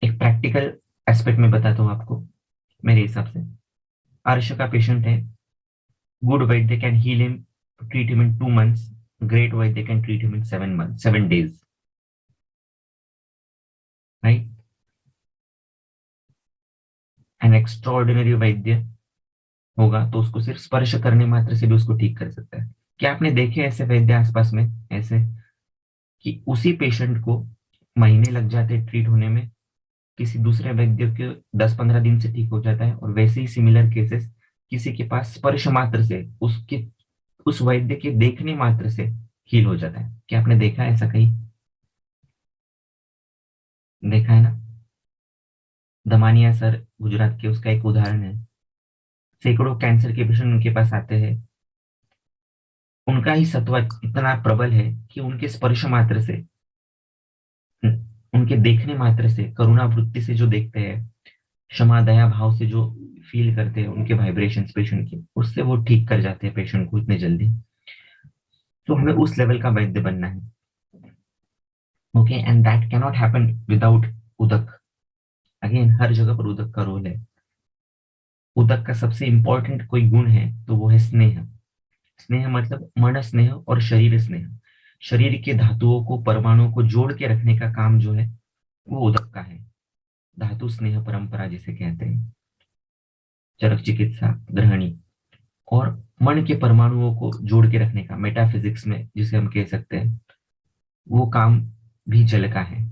Speaker 1: एक practical aspect में बताता हूँ आपको। मेरे हिसाब से अर्श का पेशेंट है, गुड वैद्य can heal him, treat him in 2 months, great वैद्य can treat him in 7 months, 7 days, right? An extraordinary वैद्य होगा तो उसको सिर्फ स्पर्श करने मात्र से भी उसको ठीक कर सकता है। क्या आपने देखे ऐसे वैद्य आसपास में, ऐसे कि उसी पेशेंट को महीने लग जाते ट्रीट होने में, किसी दूसरे वैद्य के 10-15 दिन से ठीक हो जाता है, और वैसे ही सिमिलर केसेस किसी के पास स्पर्श मात्र से, उसके उस वैद्य के देखने मात्र से हील हो जाता है। क्या आपने देखा है ऐसा कहीं? देखा है ना? दमानिया सर गुजरात के, उसका एक उदाहरण है। सैकड़ों कैंसर के पेशेंट उनके पास आते हैं। उनका ही सत्व इतना प्रबल है कि उनके स्पर्श मात्र से, उनके देखने मात्र से, करुणा वृत्ति से जो देखते हैं, क्षमा दया भाव से जो फील करते हैं उनके वाइब्रेशंस पेशेंट के, उससे वो ठीक कर जाते हैं पेशेंट को इतने जल्दी। तो हमें उस लेवल का वैद्य बनना है। Okay, and that can not happen without उदक। अगेन, हर जगह पर उदक का रोल है। उदक का सबसे इंपॉर्टेंट कोई गुण है तो वो है स्नेह। स्नेह मतलब मन स्नेह और शरीर स्नेह। शरीर के धातुओं को, परमाणुओं को जोड़ के रखने का काम जो है वो उदक का है। धातु स्नेह परंपरा जिसे कहते हैं, चरक चिकित्सा, ग्रहणी। और मन के परमाणुओं को जोड़ के रखने का, मेटाफिजिक्स में जिसे हम कह सकते हैं, वो काम भी जल का है।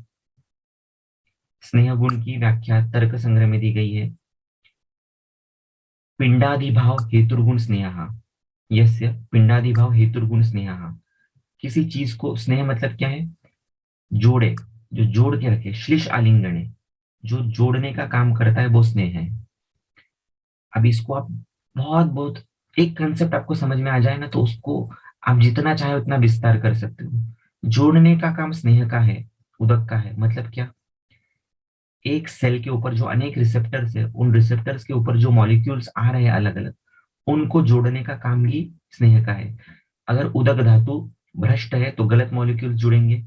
Speaker 1: स्नेह गुण की व्याख्या तर्क संग्रह में दी गई है। पिंडादिभाव हेतुर्गुण स्नेह, यस्य पिंडादिभाव हेतुर्गुण स्नेह। किसी चीज को, स्नेह मतलब क्या है? जोड़े, जो जोड़ के रखे, श्लिष आलिंगने, जो जोड़ने का काम करता है वो स्नेह है। अब इसको आप बहुत बहुत, एक कंसेप्ट आपको समझ में आ जाए ना तो उसको आप जितना चाहे उतना विस्तार कर सकते हो। जोड़ने का काम स्नेह का है, उदक का है। मतलब क्या? एक सेल के ऊपर जो अनेक रिसेप्टर्स है, उन रिसेप्टर्स के ऊपर जो मॉलिक्यूल्स आ रहे हैं अलग अलग, उनको जोड़ने का काम भी स्नेह का है। अगर उदक धातु भ्रष्ट है तो गलत मॉलिक्यूल्स जुड़ेंगे,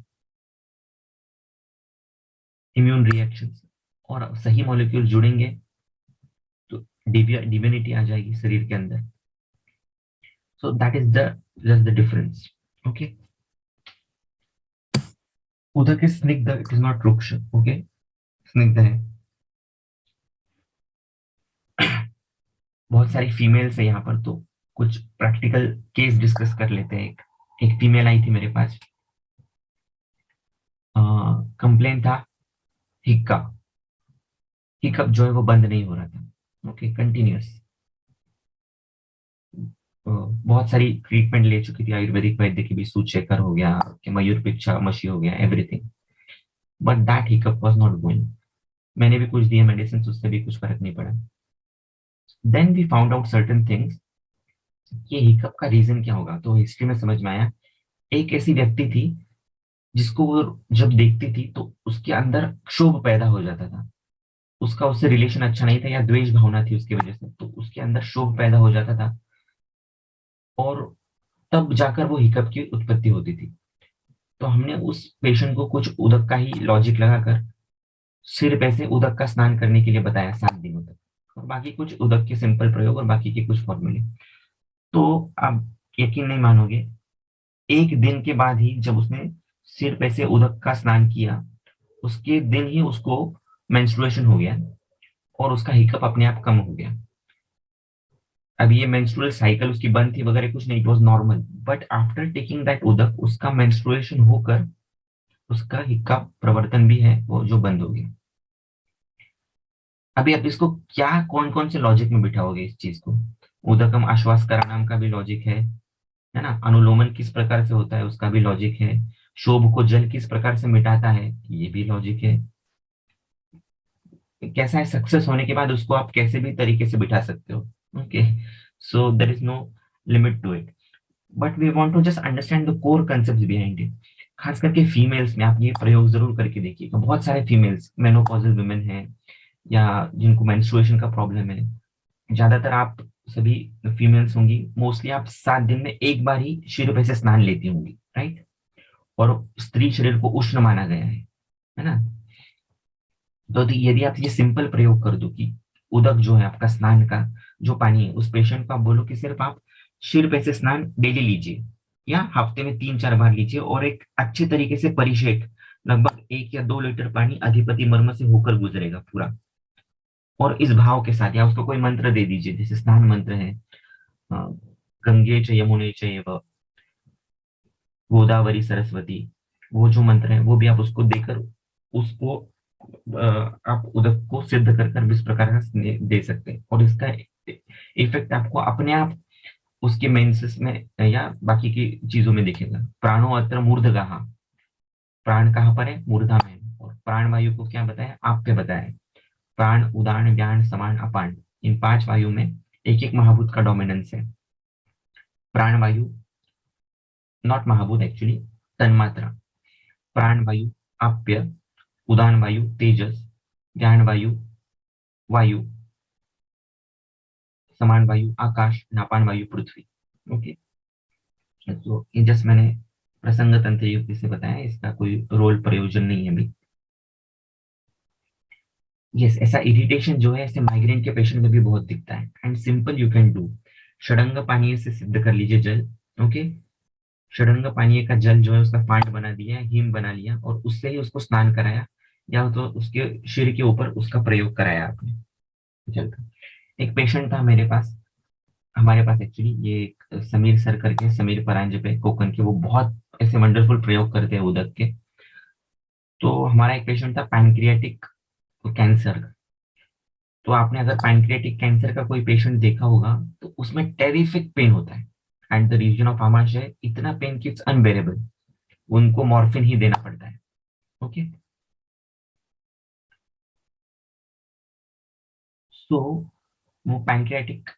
Speaker 1: इम्यून रिएक्शन, और सही मॉलिक्यूल जुड़ेंगे तो डिविनिटी आ जाएगी शरीर के अंदर। So that is the just the difference. Okay, उदक इज स्निग्ध, इट इज नॉट रुक्ष। ओके, स्निग्ध है। बहुत सारी फीमेल्स है यहाँ पर, तो कुछ प्रैक्टिकल केस डिस्कस कर लेते हैं। एक फीमेल आई थी मेरे पास, कंप्लेन था हिक्का। हिकअप जो है वो बंद नहीं हो रहा था। Okay, continuous. बहुत सारी ट्रीटमेंट ले चुकी थी, आयुर्वेदिक वैद्य की भी, सूचेकर हो गया, कि मयूर पिच्छा मशी हो गया, everything, but that hiccup was not going. मैंने भी कुछ दिए मेडिसिन, उससे भी कुछ फर्क नहीं पड़ा। Then we found out certain things, ये हिकअप का रीजन क्या होगा। तो हिस्ट्री में समझ में आया, एक ऐसी व्यक्ति थी जिसको वो जब देखती थी तो उसके अंदर क्षोभ पैदा हो जाता था। उसका उससे रिलेशन अच्छा नहीं था या द्वेष भावना थी उसकी वजह से, तो उसके अंदर क्षोभ पैदा हो जाता था, और तब जाकर वो हिकअप की उत्पत्ति होती थी। तो हमने उस पेशेंट को कुछ उदक का ही लॉजिक लगाकर सिर पे से उदक का स्नान करने के लिए बताया 7 दिनों तक, और बाकी कुछ उदक के सिंपल प्रयोग और बाकी के कुछ फॉर्मूले। तो आप यकीन नहीं मानोगे, एक दिन के बाद ही जब उसने सिर पे से उदक का स्नान किया, उसके दिन ही उसको मेंस्ट्रुएशन हो गया, और उसका हिकअप अपने आप कम हो गया। अब ये मेंस्ट्रुअल साइकिल उसकी बंद थी वगैरह कुछ नहीं, it was normal, but after taking that उदक उसका मेंस्ट्रुएशन होकर उसका हिक्का प्रवर्तन भी है वो जो बंद हो गया। अभी आप इसको क्या, कौन कौन से लॉजिक में बिठाओगे इस चीज को? उदकम आश्वास करानाम का भी लॉजिक है ना? अनुलोमन किस प्रकार से होता है उसका भी लॉजिक है। शोभ को जल किस प्रकार से मिटाता है, ये भी लॉजिक है। कैसा है, सक्सेस होने के बाद उसको आप कैसे भी तरीके से बिठा सकते हो। Okay, so there is no limit to it, but we want to just understand the core concept behind it. खास करके फीमेल्स में आप ये प्रयोग जरूर करके देखिएगा। बहुत सारे फीमेल्स मेनोपॉजल वुमेन हैं या जिनको मेंस्ट्रुएशन का प्रॉब्लम है, ज्यादातर आप सभी फीमेल्स होंगी, मोस्टली आप 7 दिन में एक बार ही शीर पे से स्नान लेती होंगी, राइट? और स्त्री शरीर को उष्ण माना गया है ना? तो यदि आप ये सिंपल प्रयोग कर दो कि उदक जो है आपका स्नान का जो पानी है, उस पेशेंट को आप बोलो कि सिर्फ आप शीर पे से स्नान डेली लीजिए या हफ्ते में 3-4 बार लीजिए, और एक अच्छे तरीके से परिशेक, लगभग 1 या 2 लीटर पानी अधिपति मर्म से होकर गुजरेगा पूरा, और इस भाव के साथ, या उसको कोई मंत्र दे दीजिए, जैसे स्नान मंत्र है, अ, गंगे च यमुने चैव गोदावरी सरस्वती, वो जो मंत्र है वो भी आप उसको देकर उसको आप उदक को सिद्ध कर कर इस प्रकार का दे सकते हैं, और इसका इफेक्ट आपको अपने आप उसके मेंसेस में या बाकी की चीजों में दिखेगा। प्राणो अत्र मूर्धगाहा, प्राण कहाँ पर है? मूर्धा में। और प्राण वायु को क्या बताया? आप पे बताया। प्राण, उदान, व्यान, समान, अपान, इन 5 वायु में एक एक महाभूत का डोमिनेंस है। प्राणवायु, नॉट महाभूत एक्चुअली, तन्मात्रा। प्राणवायु आप्य, उदान वायु तेजस, ज्ञान वायु वायु, समान वायु आकाश, नापान वायु पृथ्वी। ओके, तो ये जस्ट मैंने प्रसंग तंत्र युक्ति से बताया, इसका कोई रोल प्रयोजन नहीं है अभी। यस, ऐसा इरिटेशन जो है ऐसे माइग्रेन के पेशेंट में भी बहुत दिखता है, and simple you can do. षडंग पानीय से सिद्ध कर लीजिए जल। ओके, षडंग पानीय का जल जो है उसका फांड बना दिया, हिम बना लिया, और उससे ही उसको स्नान कराया, या तो उसके सिर के ऊपर उसका प्रयोग कराया आपने जल का। एक पेशेंट था मेरे पास, हमारे पास एक्चुअली, ये एक समीर सर करके, समीर परांजपे कोकन के, वो बहुत ऐसे वंडरफुल प्रयोग करते हैं उदक के। तो हमारा एक पेशेंट था पैनक्रियाटिक कैंसर का। तो आपने अगर पैनक्रियाटिक कैंसर का कोई पेशेंट देखा होगा तो उसमें टेरिफिक पेन होता है एट द रीजन ऑफ आमाशय, इतना पेन कि इट्स अनबेरेबल, उनको मॉर्फिन ही देना पड़ता है। ओके, सो वो पैनक्रियाटिक,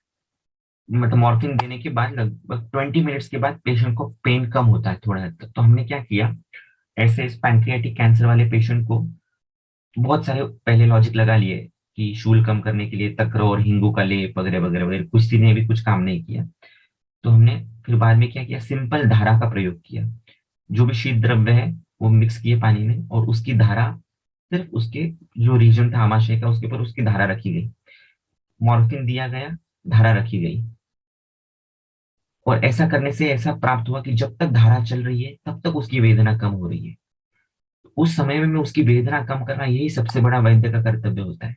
Speaker 1: मतलब मॉर्फिन देने के बाद लगभग 20 मिनट्स के बाद पेशेंट को पेन कम होता है थोड़ा हद तक। तो हमने क्या किया, ऐसे इस पैनक्रियाटिक कैंसर वाले पेशेंट को बहुत सारे पहले लॉजिक लगा लिए कि शूल कम करने के लिए तक्रो और हिंगू का लेप वगैरह वगैरह वगैरह, कुछ ने भी कुछ काम नहीं किया। तो हमने फिर बाद में क्या किया, सिंपल धारा का प्रयोग किया। जो भी शीत द्रव्य है वो मिक्स किए पानी में, और उसकी धारा, सिर्फ उसके जो रीजन था आमाशय का उसके ऊपर उसकी धारा रखी गई, मॉर्फिन दिया गया, धारा रखी गई। और ऐसा करने से ऐसा प्राप्त हुआ कि जब तक धारा चल रही है तब तक उसकी वेदना कम हो रही है। उस समय में उसकी वेदना कम करना, यही सबसे बड़ा वैद्य का कर्तव्य होता है।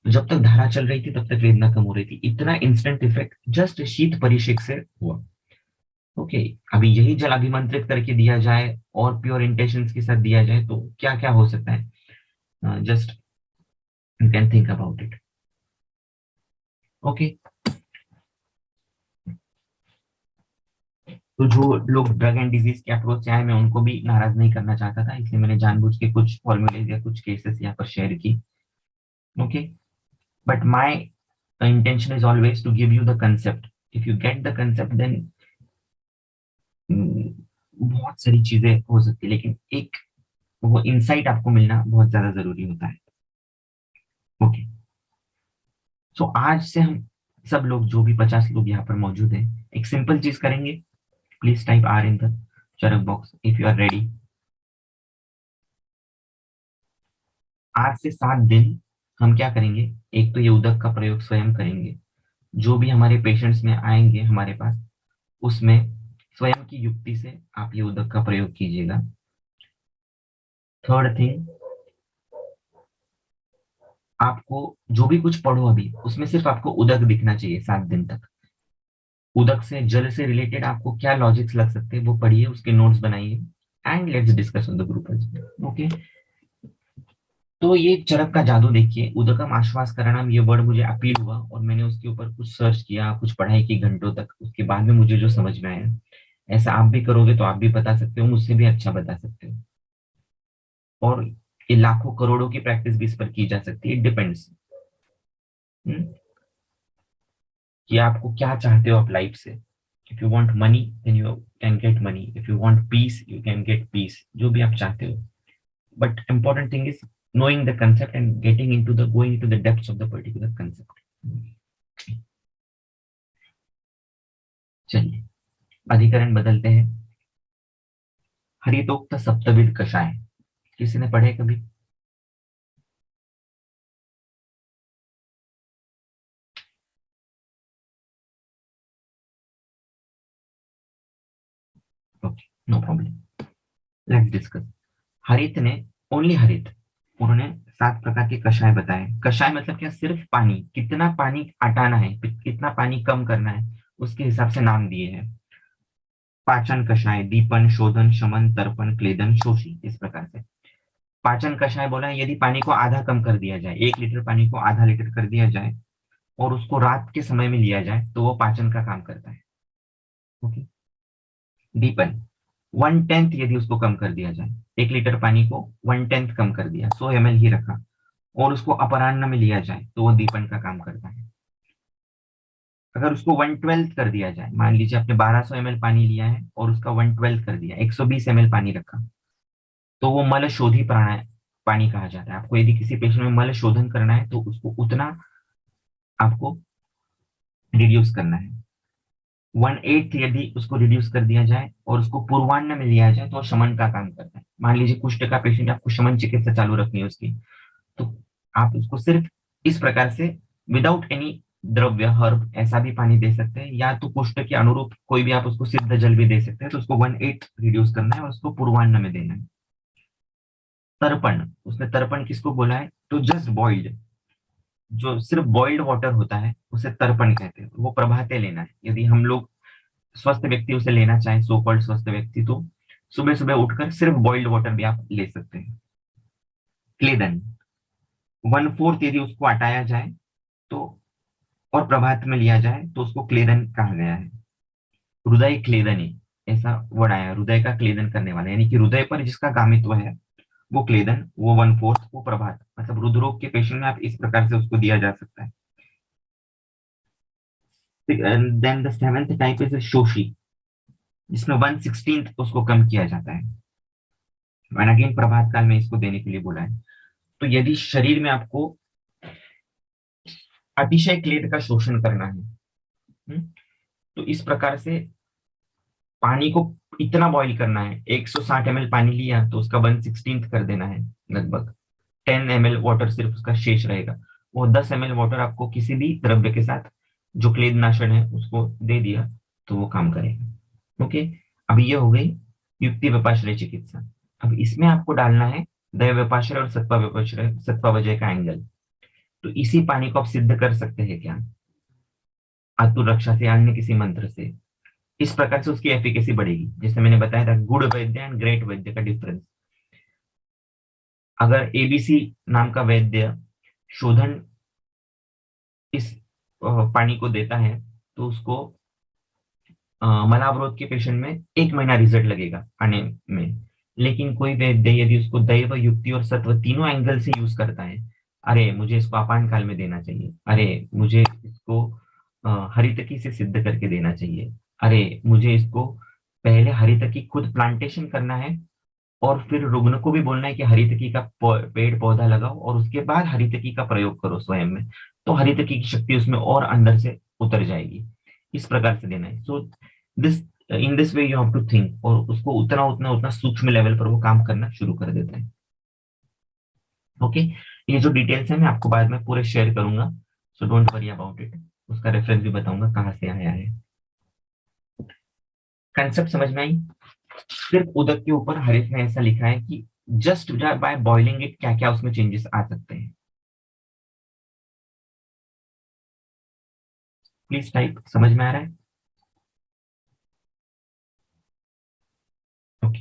Speaker 1: तो जब तक धारा चल रही थी तब तक वेदना कम हो रही थी, इतना इंस्टेंट इफेक्ट जस्ट शीत परिषेक से हुआ। ओके, अभी यही जल अभिमंत्रित करके दिया जाए और प्योर इंटेंशंस के साथ दिया जाए तो क्या क्या हो सकता है, just you can think about it. Okay, तो जो लोग ड्रग एंड डिजीज के अप्रोच से आए, मैं उनको भी नाराज नहीं करना चाहता था, इसलिए मैंने जानबूझ के कुछ फॉर्मूलेज या कुछ केसेस यहाँ पर शेयर की। Okay, but my intention is always to give you the concept. If you get the concept, then बहुत सारी चीजें हो सकती है, लेकिन एक वो इंसाइट आपको मिलना बहुत ज्यादा जरूरी होता है। ओके, सो आज से हम सब लोग, जो भी 50 लोग यहाँ पर मौजूद हैं, एक सिंपल चीज करेंगे। Please type R in the Charak box if you are ready. आज से 7 दिन हम क्या करेंगे, एक तो ये उदक का प्रयोग स्वयं करेंगे, जो भी हमारे पेशेंट्स में आएंगे हमारे पास, उसमें स्वयं की युक्ति से आप ये उदक का प्रयोग कीजिएगा। थर्ड थिंग, आपको जो भी कुछ पढ़ो अभी उसमें सिर्फ आपको उदक दिखना चाहिए 7 दिन तक। उदक से, जल से रिलेटेड आपको क्या लॉजिक्स लग सकते हैं वो पढ़िए, उसके नोट्स बनाइए, and let's discuss on the group. Okay, तो ये चरक का जादू देखिए, उदकम आश्वास करणम, ये वर्ड मुझे अपील हुआ और मैंने उसके ऊपर कुछ सर्च किया, कुछ पढ़ाई की घंटों तक, उसके बाद में मुझे जो समझ में आया। ऐसा आप भी करोगे तो आप भी बता सकते हो, मुझसे भी अच्छा बता सकते हो। और ये लाखों करोड़ों की प्रैक्टिस भी इस पर की जा सकती है, इट डिपेंड्स कि आपको क्या चाहते हो आप लाइफ से। If you want money then you can get money, if you want peace you can get peace, जो भी आप चाहते हो। But important thing is knowing the concept and getting into the going into the depths of the particular concept. चलिए, अधिकरण बदलते हैं। हरितोक्त सप्तविध कषाय, किसी ने पढ़े कभी? Okay, no problem, let's discuss. Harit ने, ओनली हरित, उन्होंने 7 प्रकार के कषाय बताए। कषाय मतलब क्या, सिर्फ पानी, कितना पानी हटाना है, कितना पानी कम करना है, उसके हिसाब से नाम दिए हैं। पाचन कषाय, दीपन, शोधन, शमन, तर्पण, क्लेदन, शोषी, इस प्रकार से। पाचन कषाय बोला है, यदि पानी को आधा कम कर दिया जाए, 1 लीटर पानी को आधा लीटर कर दिया जाए और उसको रात के समय में लिया जाए तो वो पाचन का काम करता है। ओके, दीपन, 1/10 यदि उसको कम कर दिया जाए, 1 लीटर पानी को 1/10 कम कर दिया, 100 ml ही रखा, और उसको अपराह्न में लिया जाए तो वो दीपन का काम करता है। अगर उसको 1/12 कर दिया जाए, मान लीजिए आपने 1200 ml पानी लिया है और उसका 1/12 कर दिया, 120 ml पानी रखा, तो वो मल शोधी प्राणायाम पानी कहा जाता है। आपको यदि किसी पेशेंट में मल शोधन करना है तो उसको उतना आपको रिड्यूस करना है। 1/8 यदि उसको रिड्यूस कर दिया जाए और उसको पूर्वान्न में लिया जाए तो वो शमन का काम करता है। मान लीजिए कुष्ठ का पेशेंट, आपको शमन चिकित्सा चालू रखनी है उसकी, तो आप उसको सिर्फ इस प्रकार से विदाउट एनी द्रव्य हर्ब ऐसा भी पानी दे सकते हैं, या तो कुष्ठ के अनुरूप कोई भी आप उसको सिद्ध जल भी दे सकते हैं। तो उसको 1/8 रिड्यूस करना है और उसको पूर्वान्न में देना है। तर्पण, उसने तर्पण किसको बोला है, तो जस्ट बॉइल्ड, जो सिर्फ बॉइल्ड वाटर होता है उसे तर्पण कहते हैं। वो प्रभाते लेना है। यदि हम लोग स्वस्थ व्यक्ति उसे लेना चाहे, सो कॉल्ड स्वस्थ व्यक्ति, तो सुबह सुबह उठकर सिर्फ बॉइल्ड वाटर भी आप ले सकते हैं। क्लेदन 1/4 यदि उसको हटाया जाए तो और प्रभात में लिया जाए तो उसको क्लेदन कहा गया है। हृदय क्लेदनी, ऐसा वर्ड आया, हृदय का क्लेदन करने वाला, यानी कि हृदय पर जिसका गामित्व है वो क्लेदन, वो 1/4, वो प्रभात, मतलब हृदरोग के पेशेंट में आप इस प्रकार से उसको दिया जा सकता है। Then the seventh type is शोषी, जिसमें 1/16 उसको कम किया जाता है। एंड अगेन प्रभात काल में इसको देने के लिए बोला है। तो यदि शरीर में आपको अतिशय क्लेद का शोषण करना है, तो इस प्रकार से पानी को इतना बॉईल करना है। 160 ml पानी लिया तो उसका 1/16 कर देना है लगभग। 10 ml वाटर सिर्फ उसका शेष रहेगा। वो 10 ml वाटर आपको किसी भी द्रव्य के साथ जो क्लेद नाशन है उसको दे दिया तो वो काम करेगा। ओके, अब ये हो गई युक्ति व्यपाश्रय चिकित्सा। अब इसमें आपको डालना है दय व्यपाश्रय और सत्वा व्यपाश्रय, सत्वा वजय का एंगल। तो इसी पानी को आप सिद्ध कर सकते हैं क्या, आतुर रक्षा से, अन्य किसी मंत्र से। इस प्रकार से उसकी एफिकेसी बढ़ेगी। जैसे मैंने बताया था गुड वैद्य एंड ग्रेट वैद्य का डिफरेंस। अगर एबीसी नाम का वैद्य शोधन इस पानी को देता है तो उसको मलावरोध के पेशेंट में 1 महीना रिजल्ट लगेगा आने में। लेकिन कोई वैद्य यदि उसको दैव, युक्ति और सत्व तीनों एंगल से यूज करता है, अरे मुझे इसको आपान काल में देना चाहिए, अरे मुझे इसको हरितकी से सिद्ध करके देना चाहिए, अरे मुझे इसको पहले हरितकी खुद प्लांटेशन करना है और फिर रुग्ण को भी बोलना है कि हरितकी का पेड़ पौधा लगाओ और उसके बाद हरितकी का प्रयोग करो स्वयं में, तो हरितकी की शक्ति उसमें और अंदर से उतर जाएगी। इस प्रकार से देना है। So this, in this way you have to think, और उसको उतना उतना उतना सूक्ष्म लेवल पर वो काम करना शुरू कर देता है। ओके, ये जो डिटेल्स है मैं आपको बाद में पूरे शेयर करूंगा, so don't worry about it. उसका रेफरेंस भी बताऊंगा कहाँ से आया है। कंसेप्ट समझ में आई। सिर्फ उदक के ऊपर हरीफ ने ऐसा लिखा है कि जस्ट बाय बॉइलिंग इट क्या क्या उसमें चेंजेस आ सकते हैं। प्लीज टाइप, समझ में आ रहा है। ओके,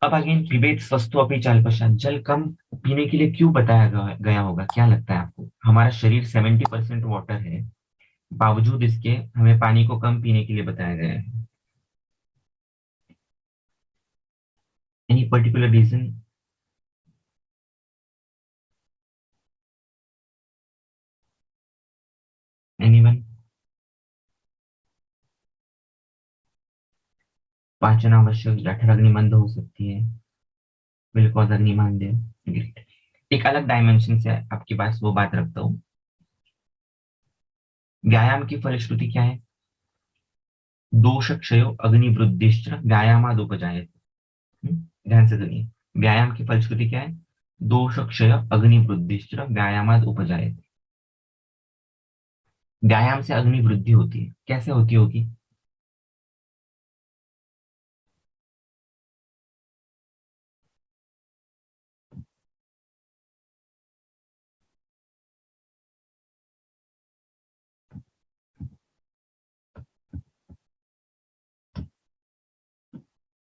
Speaker 1: अब अगेन पिबेत स्वस्तु अपनी चाल पश्चात, जल कम पीने के लिए क्यों बताया गया होगा, क्या लगता है आपको। हमारा शरीर 70% वाटर है, बावजूद इसके हमें पानी को कम पीने के लिए बताया गया है। Any particular reason. एनीवन। पाचन आवश्यक, जठर अग्नि मंद हो सकती है, बिल्कुल अग्नि मंद है। ग्रेट। एक अलग डायमेंशन से आपके पास वो बात रखता हूँ। व्यायाम की फलश्रुति क्या है, दोष क्षयो अग्निवृद्धिश्च व्यायामाद उपजायते। ध्यान से सुनिए, व्यायाम की फलश्रुति क्या है, दोष क्षय अग्निवृद्धिश्च व्यायामाद उपजायते। व्यायाम से अग्नि वृद्धि होती है, कैसे होती होगी।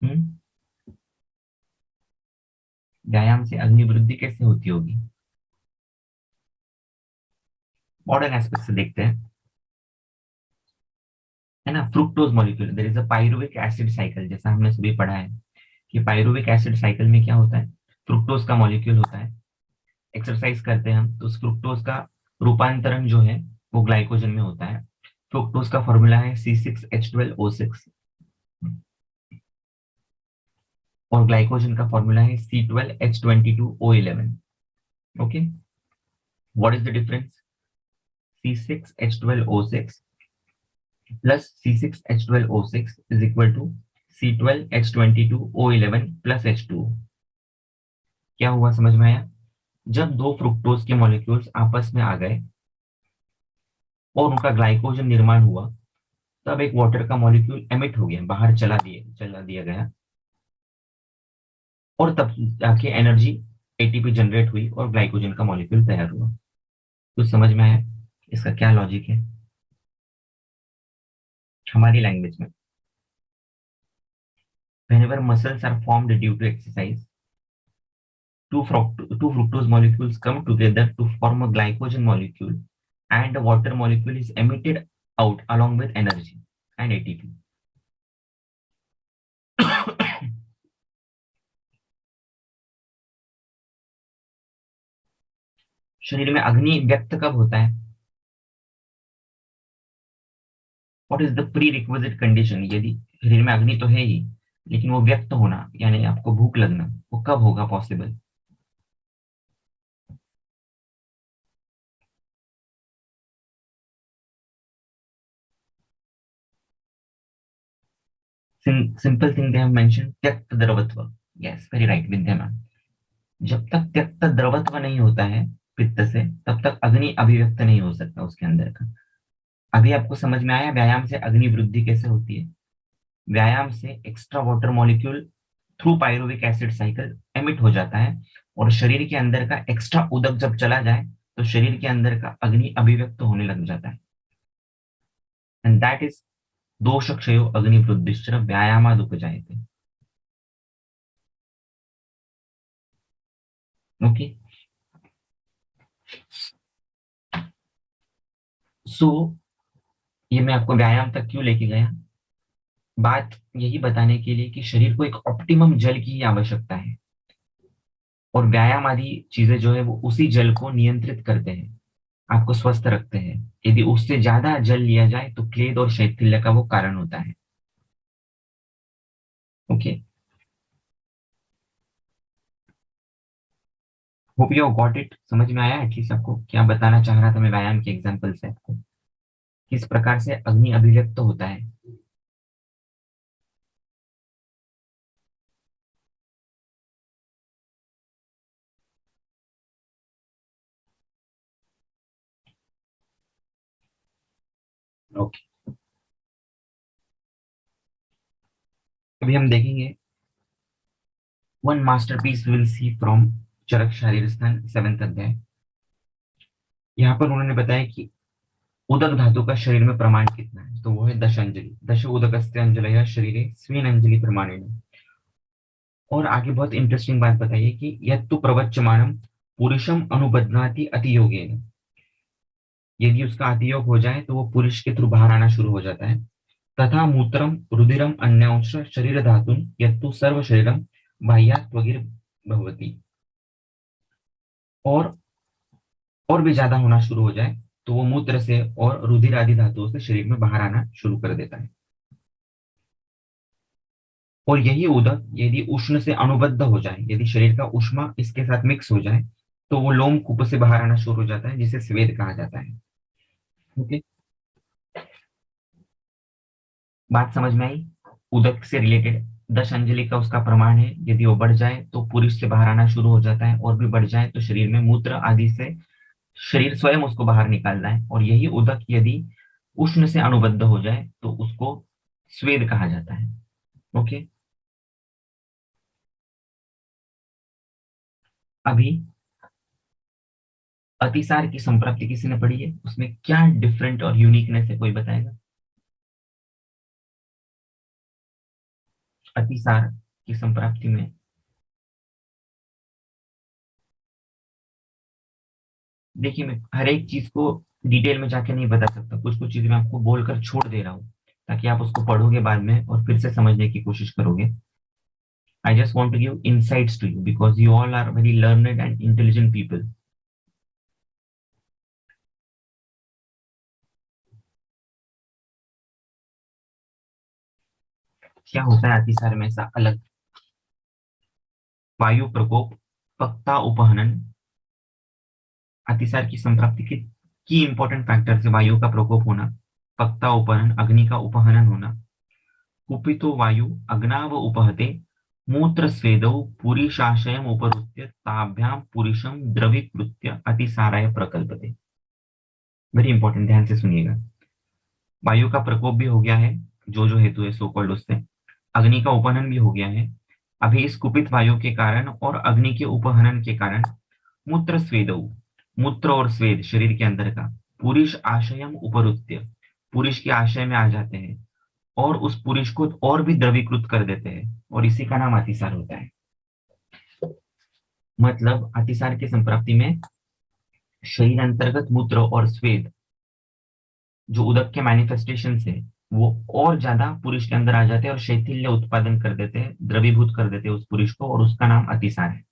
Speaker 1: हम्म, व्यायाम से अग्नि वृद्धि कैसे होती होगी। मॉडर्न एस्पेक्ट से देखते हैं, है ना। Fructose molecule, there is a pyruvic acid cycle, जैसा हमने सभी पढ़ा है कि पायरुविक एसिड साइकिल में क्या होता है, फ्रुक्टोज का मॉलिक्यूल होता है। एक्सरसाइज करते हैं हम तो उस फ्रुक्टोज का रूपांतरण जो है वो ग्लाइकोजन में होता है। फ्रुक्टोज का फॉर्मूला है C6H12O6 और ग्लाइकोजन का फॉर्मूला है C12H22O11। Okay, what is the difference? C6H12O6 plus C6H12O6 is equal to C12H22O11 plus H2O। क्या हुआ, समझ में आया? जब दो फ्रुक्टोज के मॉलिक्यूल्स आपस में आ गए और उनका ग्लाइकोजन निर्माण हुआ, तब एक वाटर का मॉलिक्यूल एमिट हो गया, बाहर चला दिया गया, और तब जाके एनर्जी एटीपी जनरेट हुई और ग्लाइकोजन का मॉलिक्यूल तैयार हुआ। कुछ समझ में आया? इसका क्या लॉजिक है हमारी लैंग्वेज में? whenever muscles are formed due to exercise, two fructose molecules come together to form a glycogen molecule, and the water molecule is emitted out along with energy and ATP. शरीर में अग्नि व्यक्त कब होता है? What is the pre requisite condition? यदि शरीर में अग्नि तो है ही, लेकिन वो व्यक्त होना यानी आपको भूख लगना, वो कब होगा possible? Simple thing they have mention, त्यक्त द्रवत्व। यस, वेरी राइट विद्यमान। जब तक त्यक्त द्रवत्व नहीं होता है पित्त से, तब तक अग्नि अभिव्यक्त नहीं हो सकता उसके अंदर का। अभी आपको समझ में आया व्यायाम से अग्नि वृद्धि कैसे होती है? व्यायाम से extra water molecule through pyruvic acid cycle emit हो जाता है, और शरीर के अंदर का एक्स्ट्रा उदक जब चला जाए तो शरीर के अंदर का अग्नि अभिव्यक्त होने लग जाता है। एंड दैट इज दोष क्षयो अग्नि वृद्धिश्च व्यायामाद उपजायते। ओके, सो ये मैं आपको व्यायाम तक क्यों लेके गया? बात यही बताने के लिए कि शरीर को एक ऑप्टिमम जल की ही आवश्यकता है, और व्यायाम आदि चीजें जो है वो उसी जल को नियंत्रित करते हैं, आपको स्वस्थ रखते हैं। यदि उससे ज्यादा जल लिया जाए तो क्लेद और शैथिल्य का वो कारण होता है। Okay, hope you got it. समझ में आया एटलीस्ट आपको क्या बताना चाह रहा था मैं व्यायाम के एग्जांपल से आपको, किस प्रकार से अग्नि अभिव्यक्त होता है। ओके, अभी हम देखेंगे one masterpiece will see from Charak शारीर स्थान 7th अध्याय। यहाँ पर उन्होंने बताया कि उदक धातु का शरीर में प्रमाण कितना है, तो वो है 10 अंजलि। दश उदक अंजलय शरीरे स्वीन अंजलि प्रमाणेन। और आगे बहुत इंटरेस्टिंग बात बताइए कि यत्तु प्रवच्यमानम पुरुषम अनुबध्नाति अति योगेन। यदि उसका अतियोग हो जाए तो वो पुरुष के थ्रू बाहर आना शुरू हो जाता है। तथा मूत्रम रुधिरम अन्यांश शरीर धातुन यत्तु सर्व शरीरम बाह्यात् त्वगिर भवति। और और भी ज्यादा होना शुरू हो जाए तो वो मूत्र से और रुधिर आदि धातुओं से शरीर में बाहर आना शुरू कर देता है। और यही उदक यदि उष्ण से अनुबद्ध हो जाए, यदि शरीर का उष्मा इसके साथ मिक्स हो जाए, तो वो लोम कूप से बाहर आना शुरू हो जाता है, जिसे स्वेद कहा जाता है। ओके, बात समझ में आई? उदक से रिलेटेड 10 अंजलि का उसका प्रमाण है, यदि वो बढ़ जाए तो पुरुष से बाहर आना शुरू हो जाता है, और भी बढ़ जाए तो शरीर में मूत्र आदि से शरीर स्वयं उसको बाहर निकालना है। और यही उदक यदि उष्ण से अनुबद्ध हो जाए तो उसको स्वेद कहा जाता है। ओके, अभी अतिसार की संप्राप्ति किसी ने पढ़ी है? उसमें क्या डिफरेंट और यूनिकनेस है, कोई बताएगा? अतिसार की संप्राप्ति में देखिए, मैं हर एक चीज को डिटेल में जाके नहीं बता सकता, कुछ कुछ चीजें मैं आपको बोलकर छोड़ दे रहा हूँ, ताकि आप उसको पढ़ोगे बाद में और फिर से समझने की कोशिश करोगे। I just want to give insights to you because you all are very learned and intelligent people. क्या होता है अतिसार में ऐसा अलग? वायु प्रकोप, पक्ता उपहनन। अतिसार की संप्राप्ति की इंपॉर्टेंट फैक्टर है वायु का प्रकोप होना, पक्ता उपहनन अग्नि का उपहनन होना, कुपितो वायु अग्नाव उपहते, मूत्र स्वेदौ पुरीशाशयम उपरुत्य ताभ्याम पुरुषम द्रवीकृत्य अतिसाराय प्रकल्पते। वेरी इंपॉर्टेंट, ध्यान से सुनिएगा। वायु का प्रकोप भी हो गया है, जो हेतु है सो कॉल्ड उससे, अग्नि का उपहनन भी हो गया है। अभी इस कुपित वायु के कारण और अग्नि के उपहनन के कारण मूत्र स्वेदौ, मूत्र और स्वेद शरीर के अंदर का, पुरुष आशयम उपरुत्य, पुरुष के आशय में आ जाते हैं और उस पुरुष को और भी द्रवीकृत कर देते हैं, और इसी का नाम अतिसार होता है। मतलब अतिसार की संप्राप्ति में शरीर अंतर्गत मूत्र और स्वेद, जो उदक के मैनिफेस्टेशन है, वो और ज्यादा पुरुष के अंदर आ जाते हैं और शैथिल्य उत्पादन कर देते हैं, द्रवीभूत कर देते हैं उस पुरुष को, और उसका नाम अतिसार है।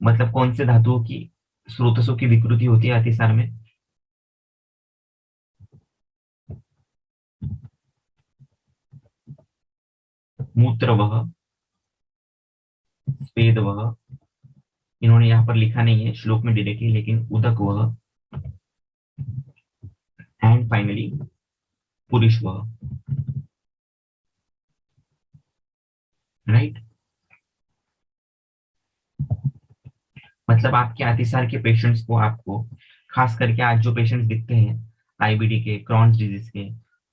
Speaker 1: मतलब कौन से धातुओं की स्रोतसों की विकृति होती है अतिसार में? मूत्र वह, स्वेद वह, इन्होंने यहाँ पर लिखा नहीं है श्लोक में डायरेक्टली, लेकिन उदक वह, एंड फाइनली पुरुष वह। राइट? मतलब आपके अतिसार के पेशेंट्स को, आपको खास करके आज जो पेशेंट्स दिखते हैं आईबीडी के, क्रॉन्स डिजीज के,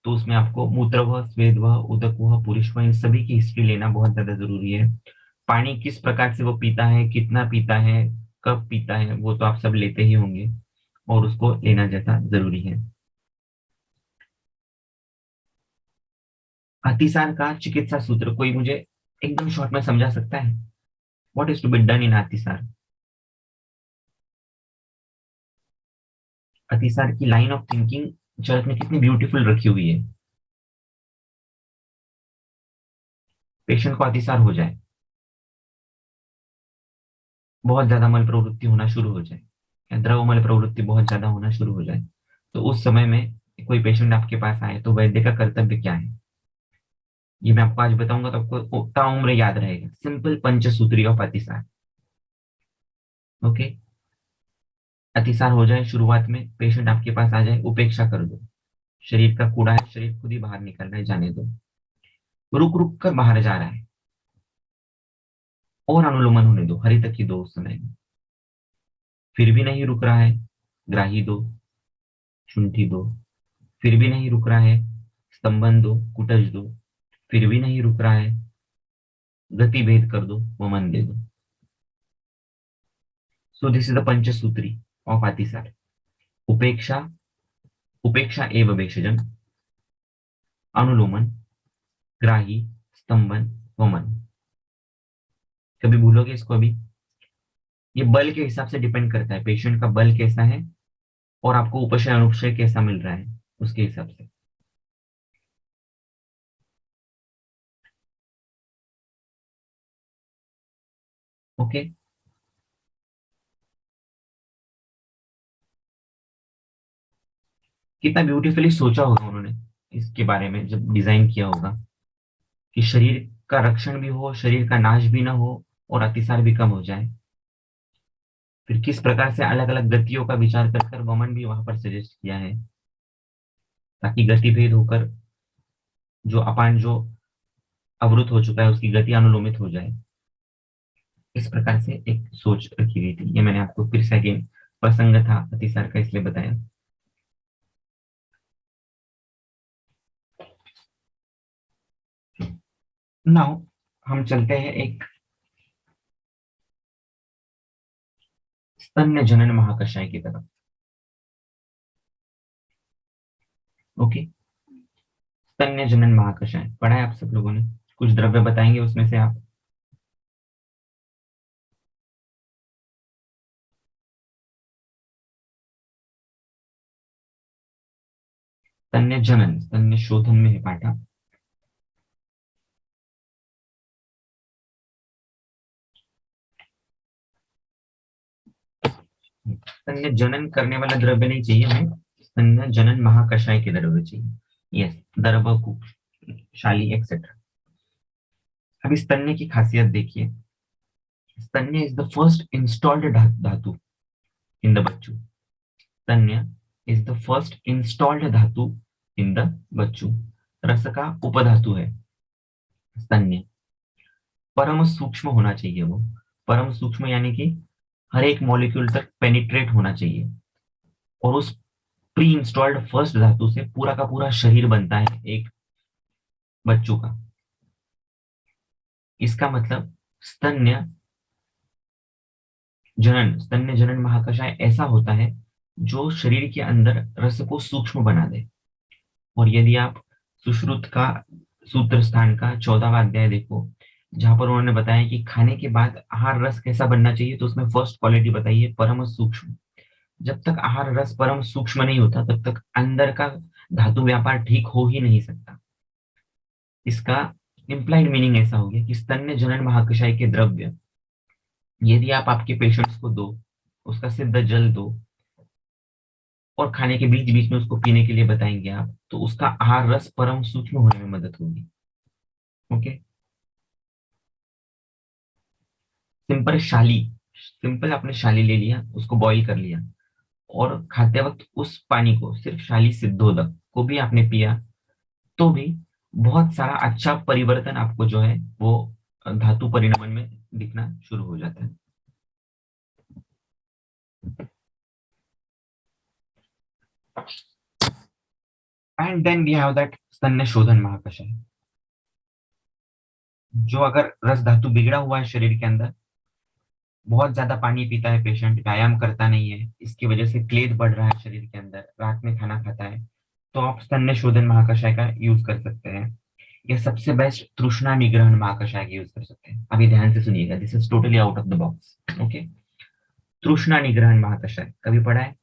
Speaker 1: तो उसमें आपको मूत्र वह, स्वेद वह, उदक वह, पुरुष वह, इन सभी की हिस्ट्री लेना बहुत ज्यादा जरूरी है। पानी किस प्रकार से वो पीता है, कितना पीता है, कब पीता है, वो तो आप सब लेते ही होंगे, और उसको लेना ज्यादा जरूरी है। अतिसार का चिकित्सा सूत्र कोई मुझे एकदम शॉर्ट में समझा सकता है? What is to be done in अतिसार? अतिसार की लाइन ऑफ थिंकिंग चरक ने कितनी ब्यूटीफुल रखी हुई है। पेशेंट को अतिसार हो जाए, बहुत ज्यादा मल प्रवृत्ति होना शुरू हो जाए, या द्रव मल प्रवृत्ति बहुत ज्यादा होना शुरू हो जाए, तो उस समय में कोई पेशेंट आपके पास आए तो वैद्य का कर्तव्य क्या है, ये मैं आपको आज बताऊंगा, तो आपको ताउम्र याद रहेगा। सिंपल पंचसूत्री ऑफ अतिसार। ओके? अतिसार हो जाए, शुरुआत में पेशेंट आपके पास आ जाए, उपेक्षा कर दो। शरीर का कूड़ा है, शरीर खुद ही बाहर निकल रहा है, जाने दो। रुक रुक कर बाहर जा रहा है, और अनुलोमन होने दो, हरि तक ही दो उस समय में। फिर भी नहीं रुक रहा है, ग्राही दो, शुंठी दो। फिर भी नहीं रुक रहा है, स्तंभन दो, कुटज दो। फिर भी नहीं रुक रहा है, गति भेद कर दो, वमन दे दो। सो दिस इज द पंचसूत्री ऑफ अतिसार। उपेक्षा, उपेक्षा एव भेषजम, अनुलोमन, ग्राही, स्तंभन, वमन। कभी भूलोगे इसको अभी? ये बल के हिसाब से डिपेंड करता है, पेशेंट का बल कैसा है और आपको उपशय अनुपशय कैसा मिल रहा है, उसके हिसाब से। ओके? कितना ब्यूटीफुली सोचा होगा उन्होंने इसके बारे में जब डिजाइन किया होगा, कि शरीर का रक्षण भी हो, शरीर का नाश भी ना हो, और अतिसार भी कम हो जाए। फिर किस प्रकार से अलग अलग गतियों का विचार कर कर वमन भी वहां पर सजेस्ट किया है, ताकि गति भेद होकर जो अपान जो अवरुद्ध हो चुका है उसकी गति अनुलोमित हो जाए। इस प्रकार से एक सोच रखी गई थी। ये मैंने आपको फिर से अगेन प्रसंग था अतिसार का इसलिए बताया। नाउ हम चलते हैं एक स्तन्य जनन महाकषाय की तरफ। ओके? स्तन्य जनन महाकषाय पढ़ा है आप सब लोगों ने? कुछ द्रव्य बताएंगे उसमें से आप? स्तन्य जनन, स्तन्य शोधन में है पाठा। स्तन्य जनन करने वाला द्रव्य नहीं चाहिए हमें, स्तन्य जनन महाकषाय के द्रव्य चाहिए। यस, दर्भ कुक्ष। शाली एक्सेट्रा। अब इस तन्य की खासियत देखिए, तन्य इज द फर्स्ट इंस्टॉल्ड धातु इन द बच्चू। तन्य इज द फर्स्ट इंस्टॉल्ड धातु इन द बच्चू। रस का उपधातु है तन्य। परम सूक्ष्म होना चाहिए वो, परम सूक्ष्म यानी कि हर एक मॉलिक्यूल तक पेनिट्रेट होना चाहिए। और उस प्री इंस्टॉल्ड फर्स्ट धातु से पूरा का पूरा शरीर बनता है एक बच्चों का। इसका मतलब स्तन्य जनन, स्तन्य जनन महाकषाय ऐसा होता है जो शरीर के अंदर रस को सूक्ष्म बना दे। और यदि आप सुश्रुत का सूत्र स्थान का 14वां अध्याय देखो, जहां पर उन्होंने बताया कि खाने के बाद आहार रस कैसा बनना चाहिए, तो उसमें फर्स्ट क्वालिटी बताई है परम सूक्ष्म। जब तक आहार रस परम सूक्ष्म नहीं होता तब तक अंदर का धातु व्यापार ठीक हो ही नहीं सकता। इसका इम्प्लाइड मीनिंग ऐसा हो गया कि स्तन्य जनन महाकषाय के द्रव्य यदि आप आपके पेशेंट्स को दो, उसका सिद्ध जल दो, और खाने के बीच बीच में उसको पीने के लिए बताएंगे आप, तो उसका आहार रस परम सूक्ष्म होने में मदद होगी। ओके। सिंपल शाली, सिंपल आपने शाली ले लिया, उसको बॉईल कर लिया, और खाते वक्त उस पानी को, सिर्फ शाली सिद्धोदक को भी आपने पिया, तो भी बहुत सारा अच्छा परिवर्तन आपको जो है वो धातु परिणमन में दिखना शुरू हो जाता है। And then we have that स्तन्य शोधन महाकषाय, जो अगर रस धातु बिगड़ा हुआ है शरीर के अंदर, बहुत ज्यादा पानी पीता है पेशेंट, व्यायाम करता नहीं है, इसकी वजह से क्लेद बढ़ रहा है शरीर के अंदर, रात में खाना खाता है, तो आप स्तन्य शोधन महाकषाय का यूज कर सकते हैं। या सबसे बेस्ट तृष्णा निग्रहण महाकषाय का यूज कर सकते हैं। अभी ध्यान से सुनिएगा, this is totally out of the box. Okay. तृष्णा निग्रहण महाकषाय कभी पढ़ा है?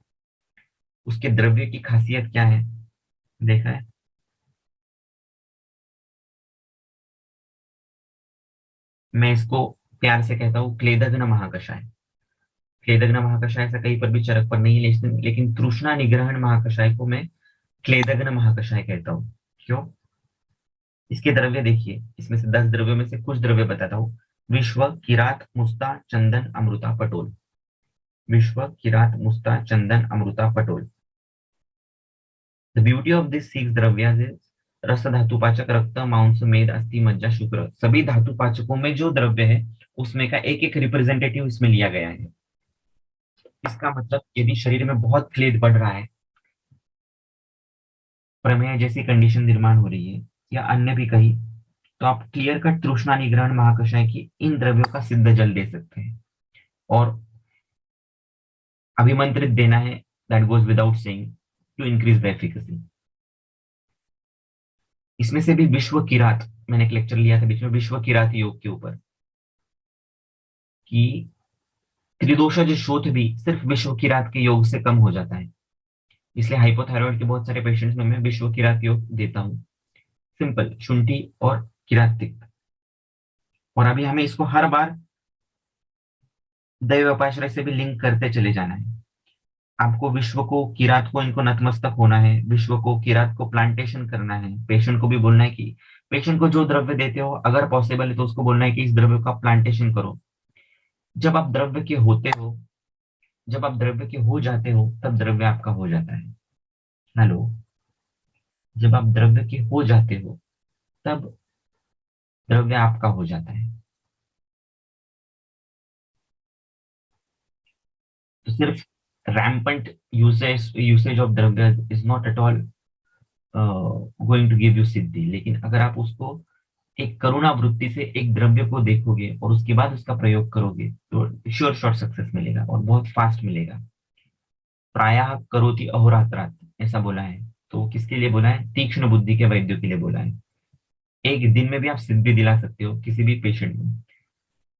Speaker 1: उसके द्रव्य की खासियत क्या है, देखा है? मैं इसको प्यार से कहता हूँ क्लेदग्न महाकषाय। क्लेदग्न महाकषाय ऐसा कहीं पर भी चरक पर नहीं है, लेकिन तृष्णा निग्रहण महाकषाय को मैं क्लेदग्न महाकषाय कहता हूँ। क्यों? इसके द्रव्य देखिए, इसमें से 10 द्रव्यों में से कुछ द्रव्य बताता हूँ। विश्व, किरात, मुस्ता, चंदन, अमृता, पटोल। विश्व, किरात, मुस्ता, चंदन, अमृता, पटोल। द ब्यूटी ऑफ दिस 6 द्रव्य इज रस धातुपाचक, रक्त, मांस, मेद, अस्थि, मज्जा, शुक्र। सभी धातुपाचकों में जो द्रव्य है उसमें का एक एक रिप्रेजेंटेटिव इसमें लिया गया है। इसका मतलब यदि शरीर में बहुत क्लेद बढ़ रहा है, प्रमेह जैसी कंडीशन निर्माण हो रही है, या अन्य भी कहीं, तो आप क्लियर कट तृष्णा निग्रहण महाकषाय की इन द्रव्यों का सिद्ध जल दे सकते हैं। और अभिमंत्रित देना है, that goes without saying, to increase the efficacy. इसमें से भी विश्व किरात, मैंने एक लेक्चर लिया था बीच में विश्व किरात योग के ऊपर, कि त्रिदोषज शोथ भी सिर्फ विश्व किरात के योग से कम हो जाता है। इसलिए हाइपोथायरॉइड के बहुत सारे पेशेंट्स में मैं विश्व किरात योग देता हूँ। सिंपल शुंठी और किरात तिक्त। और अभी हमें इसको हर बार दैव उपाश्रय से भी लिंक करते चले जाना है। आपको विश्व को, किरात को, इनको नतमस्तक होना है, विश्व को, किरात को प्लांटेशन करना है। पेशेंट को भी बोलना है कि पेशेंट को जो द्रव्य देते हो अगर पॉसिबल है तो उसको बोलना है कि इस द्रव्य का प्लांटेशन करो। जब आप द्रव्य के होते हो, जब आप द्रव्य के हो जाते हो तब द्रव्य आपका हो जाता है। हेलो। जब आप द्रव्य के हो जाते हो तब द्रव्य आपका हो जाता है। तो सिर्फ रैम्पंट यूसेज यूसेज ऑफ द्रव्य is not at all going to give you सिद्धि। लेकिन अगर आप उसको एक करुणा वृत्ति से एक द्रव्य को देखोगे और उसके बाद उसका प्रयोग करोगे तो श्योर शॉर्ट सक्सेस मिलेगा, और बहुत फास्ट मिलेगा। प्रायः करोति अहोरात्रात ऐसा बोला है, तो किसके लिए बोला है? तीक्ष्ण बुद्धि के वैद्यों के लिए बोला है। एक दिन में भी आप सिद्धि दिला सकते हो किसी भी पेशेंट में,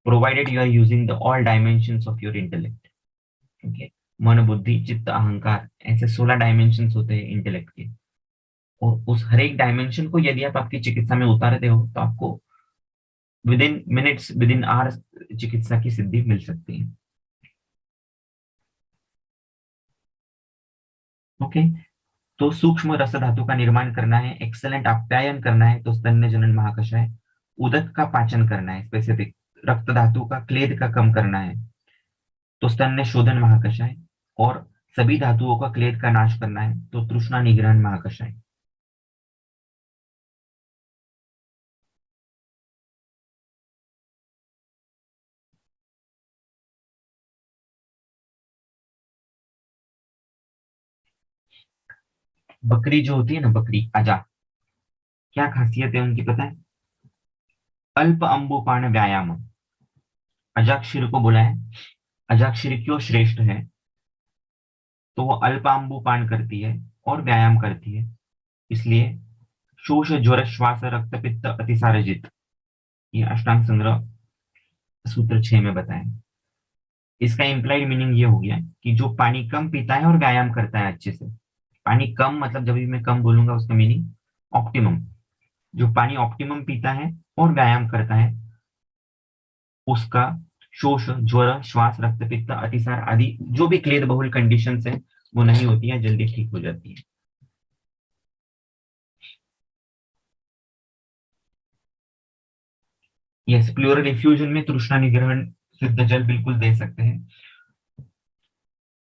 Speaker 1: provided you are using the all dimension of your intellect. Okay. मन, बुद्धि, चित्त, अहंकार, ऐसे 16 डायमेंशन होते हैं इंटेलेक्ट के। और उस हर एक डायमेंशन को यदि आप आपकी चिकित्सा में उतारते हो तो आपको with in minutes, with in hours चिकित्सा की सिद्धि मिल सकती है। ओके। तो सूक्ष्म रस धातु का निर्माण करना है, एक्सेलेंट आप्यायन करना है तो स्तन्य जनन महाकषाय, उदक का पाचन करना है स्पेसिफिक, रक्त धातु का क्लेद का कम करना है तो स्तन्य शोधन महाकषाय, और सभी धातुओं का क्लेद का नाश करना है तो तृष्णा निग्रहण महाकषाय। बकरी जो होती है ना, बकरी अजा, क्या खासियत है उनकी पता है? अल्प अंबुपान व्यायाम। अजाक्षर को बोला है, अजाक्षर क्यों श्रेष्ठ है? तो वो अल्पांबुपान करती है और व्यायाम करती है, इसलिए शोष ज्वर श्वास रक्त पित्त अतिसारजित, ये अष्टांग संग्रह सूत्र 6 में बताया। इसका इम्प्लाइड मीनिंग ये हो गया कि जो पानी कम पीता है और व्यायाम करता है अच्छे से, पानी कम मतलब जब भी मैं कम बोलूंगा उसका मीनिंग ऑप्टिमम, जो पानी ऑप्टिमम पीता है और व्यायाम करता है उसका शोष ज्वर श्वास रक्त पित्त अतिसार आदि जो भी क्लेद बहुल कंडीशंस है वो नहीं होती है, जल्दी ठीक हो जाती है। यस, प्लूरल इफ्यूजन में तृष्णा निग्रहण शुद्ध जल बिल्कुल दे सकते हैं।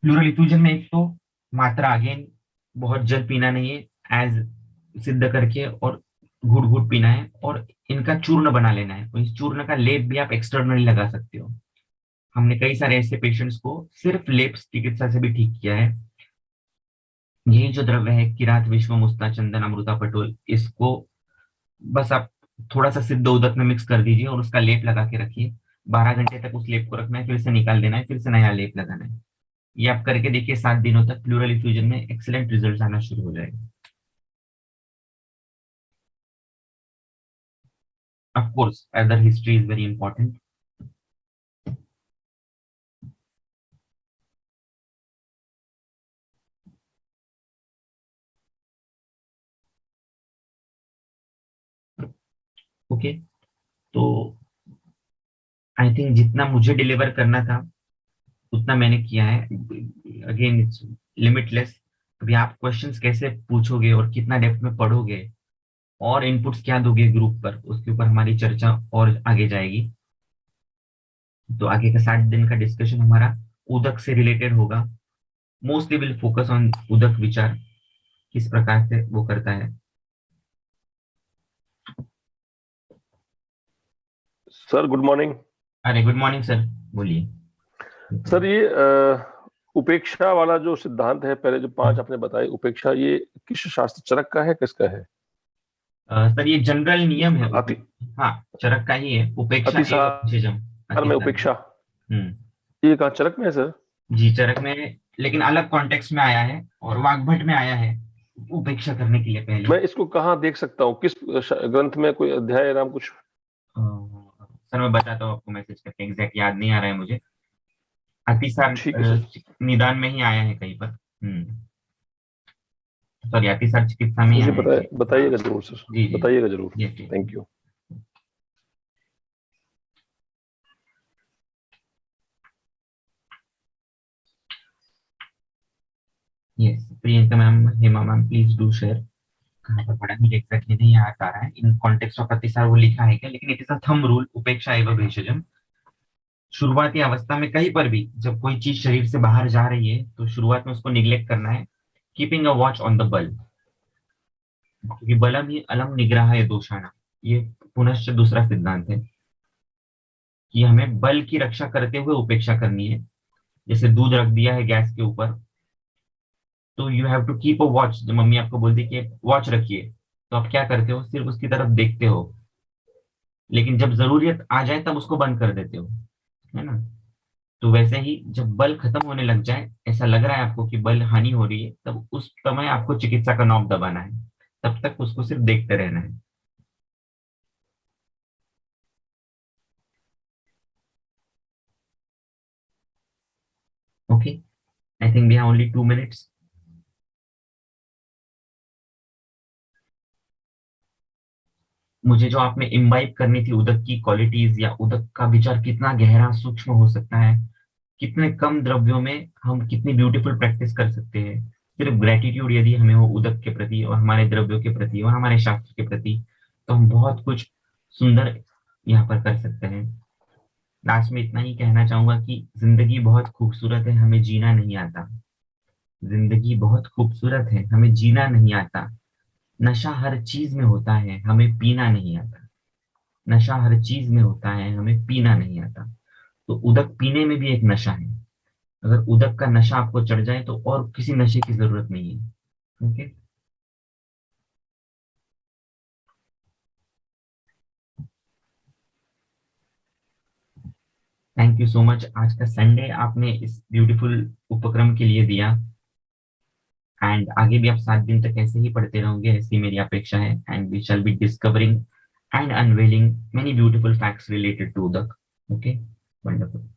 Speaker 1: प्लूरल इफ्यूजन में एक तो मात्रा, अगेन बहुत जल पीना नहीं है, एज सिद्ध करके और घूट घूट पीना है, और इनका चूर्ण बना लेना है, और इस चूर्ण का लेप भी आप एक्सटर्नली लगा सकते हो। हमने कई सारे ऐसे पेशेंट्स को सिर्फ लेप चिकित्सा से भी ठीक किया है। यही जो द्रव्य है किरात विश्व मुस्ता चंदन अमृता पटोल, इसको बस आप थोड़ा सा सिद्ध उदक में मिक्स कर दीजिए और उसका लेप लगा के रखिए। 12 घंटे तक उस लेप को रखना है, फिर से निकाल देना है, फिर से नया लेप लगाना है। ये आप करके देखिए, 7 दिनों तक प्लूरल इफ्यूजन में एक्सीलेंट रिजल्ट आना शुरू हो जाएगा। Of course other history is very important. Okay, तो आई थिंक जितना मुझे डिलीवर करना था उतना मैंने किया है। Again it's limitless. अभी आप क्वेश्चंस कैसे पूछोगे और कितना डेप्थ में पढ़ोगे और इनपुट्स क्या दोगे ग्रुप पर, उसके ऊपर हमारी चर्चा और आगे जाएगी। तो आगे का 60 दिन का डिस्कशन हमारा उदक से रिलेटेड होगा। मोस्टली विल फोकस ऑन उदक विचार, किस प्रकार से वो करता है।
Speaker 2: Sir good morning.
Speaker 1: अरे गुड मॉर्निंग सर, बोलिए।
Speaker 2: सर ये उपेक्षा वाला जो सिद्धांत है, पहले जो 5 आपने बताए उपेक्षा, ये किस शास्त्र, चरक का है, किसका है?
Speaker 1: सर ये जनरल नियम है।
Speaker 2: अति
Speaker 1: हाँ, चरक का ही है, उपेक्षा एवं विशेषम।
Speaker 2: अतिसार में उपेक्षा,
Speaker 1: हम्म,
Speaker 2: ये कहाँ चरक में है सर?
Speaker 1: जी चरक में, लेकिन अलग कॉन्टेक्स्ट में आया है और वाग्भट में आया है उपेक्षा करने के लिए पहले।
Speaker 2: मैं इसको कहाँ देख सकता हूँ, किस ग्रंथ में, कोई अध्याय नाम कुछ?
Speaker 1: सर मैं बताता हूँ आपको मैसेज करके, एग्जैक्ट याद नहीं आ रहा है मुझे। अतिसार
Speaker 2: ठीक है सर।
Speaker 1: निदान में ही आया है कहीं पर। सॉरी, अतिसार चिकित्सा में ही
Speaker 2: मुझे
Speaker 1: आया है।
Speaker 2: बताइएगा जरूर सर,
Speaker 1: जी जी,
Speaker 2: बताइएगा जरूर।
Speaker 1: Yes
Speaker 2: thank you.
Speaker 1: Yes, Priyanka ma'am, Hema ma'am, please do share. कहाँ पर पढ़ा मुझे एग्जैक्टली नहीं याद आ रहा है, इन कॉन्टेक्स्ट ऑफ अतिसार वो लिखा है क्या, लेकिन it is a thumb rule, उपेक्षा एवं भेषजम। शुरुआती अवस्था में कहीं पर भी जब कोई चीज शरीर से बाहर जा रही है तो शुरुआत में उसको निग्लेक्ट करना है, keeping a watch on the बल, क्योंकि बलम ही अलम निग्रह है दोषाना। ये पुनश्च दूसरा सिद्धांत है कि हमें बल की रक्षा करते हुए उपेक्षा करनी है। जैसे दूध रख दिया है गैस के ऊपर, तो you have to keep a watch. जब मम्मी आपको बोलती है कि वॉच रखिए, तो आप क्या करते हो, सिर्फ उसकी तरफ देखते हो, लेकिन जब जरूरत आ जाए तब उसको बंद कर देते हो, है ना? तो वैसे ही जब बल खत्म होने लग जाए, ऐसा लग रहा है आपको कि बल हानि हो रही है, तब उस समय आपको चिकित्सा का नॉब दबाना है, तब तक उसको सिर्फ देखते रहना है। Okay, I think we have only 2 minutes. मुझे जो आपने इम्बाइब करनी थी उदक की क्वालिटीज, या उदक का विचार कितना गहरा सूक्ष्म हो सकता है, कितने कम द्रव्यों में हम कितनी ब्यूटीफुल प्रैक्टिस कर सकते हैं, सिर्फ ग्रेटिट्यूड यदि हमें हो उदक के प्रति और हमारे द्रव्यों के प्रति और हमारे शास्त्र के प्रति, तो हम बहुत कुछ सुंदर यहाँ पर कर सकते हैं। लास्ट में इतना ही कहना चाहूंगा कि जिंदगी बहुत खूबसूरत है, हमें जीना नहीं आता। जिंदगी बहुत खूबसूरत है, हमें जीना नहीं आता। नशा हर चीज में होता है, हमें पीना नहीं आता। नशा हर चीज में होता है, हमें पीना नहीं आता। तो उदक पीने में भी एक नशा है। अगर उदक का नशा आपको चढ़ जाए तो और किसी नशे की जरूरत नहीं है। Okay. Thank you so much. आज का संडे आपने इस ब्यूटीफुल उपक्रम के लिए दिया, एंड आगे भी आप 7 दिन तक ऐसे ही पढ़ते रहोगे, ऐसी मेरी अपेक्षा है। And we shall be discovering and unveiling many beautiful facts related to उदक। Okay, wonderful.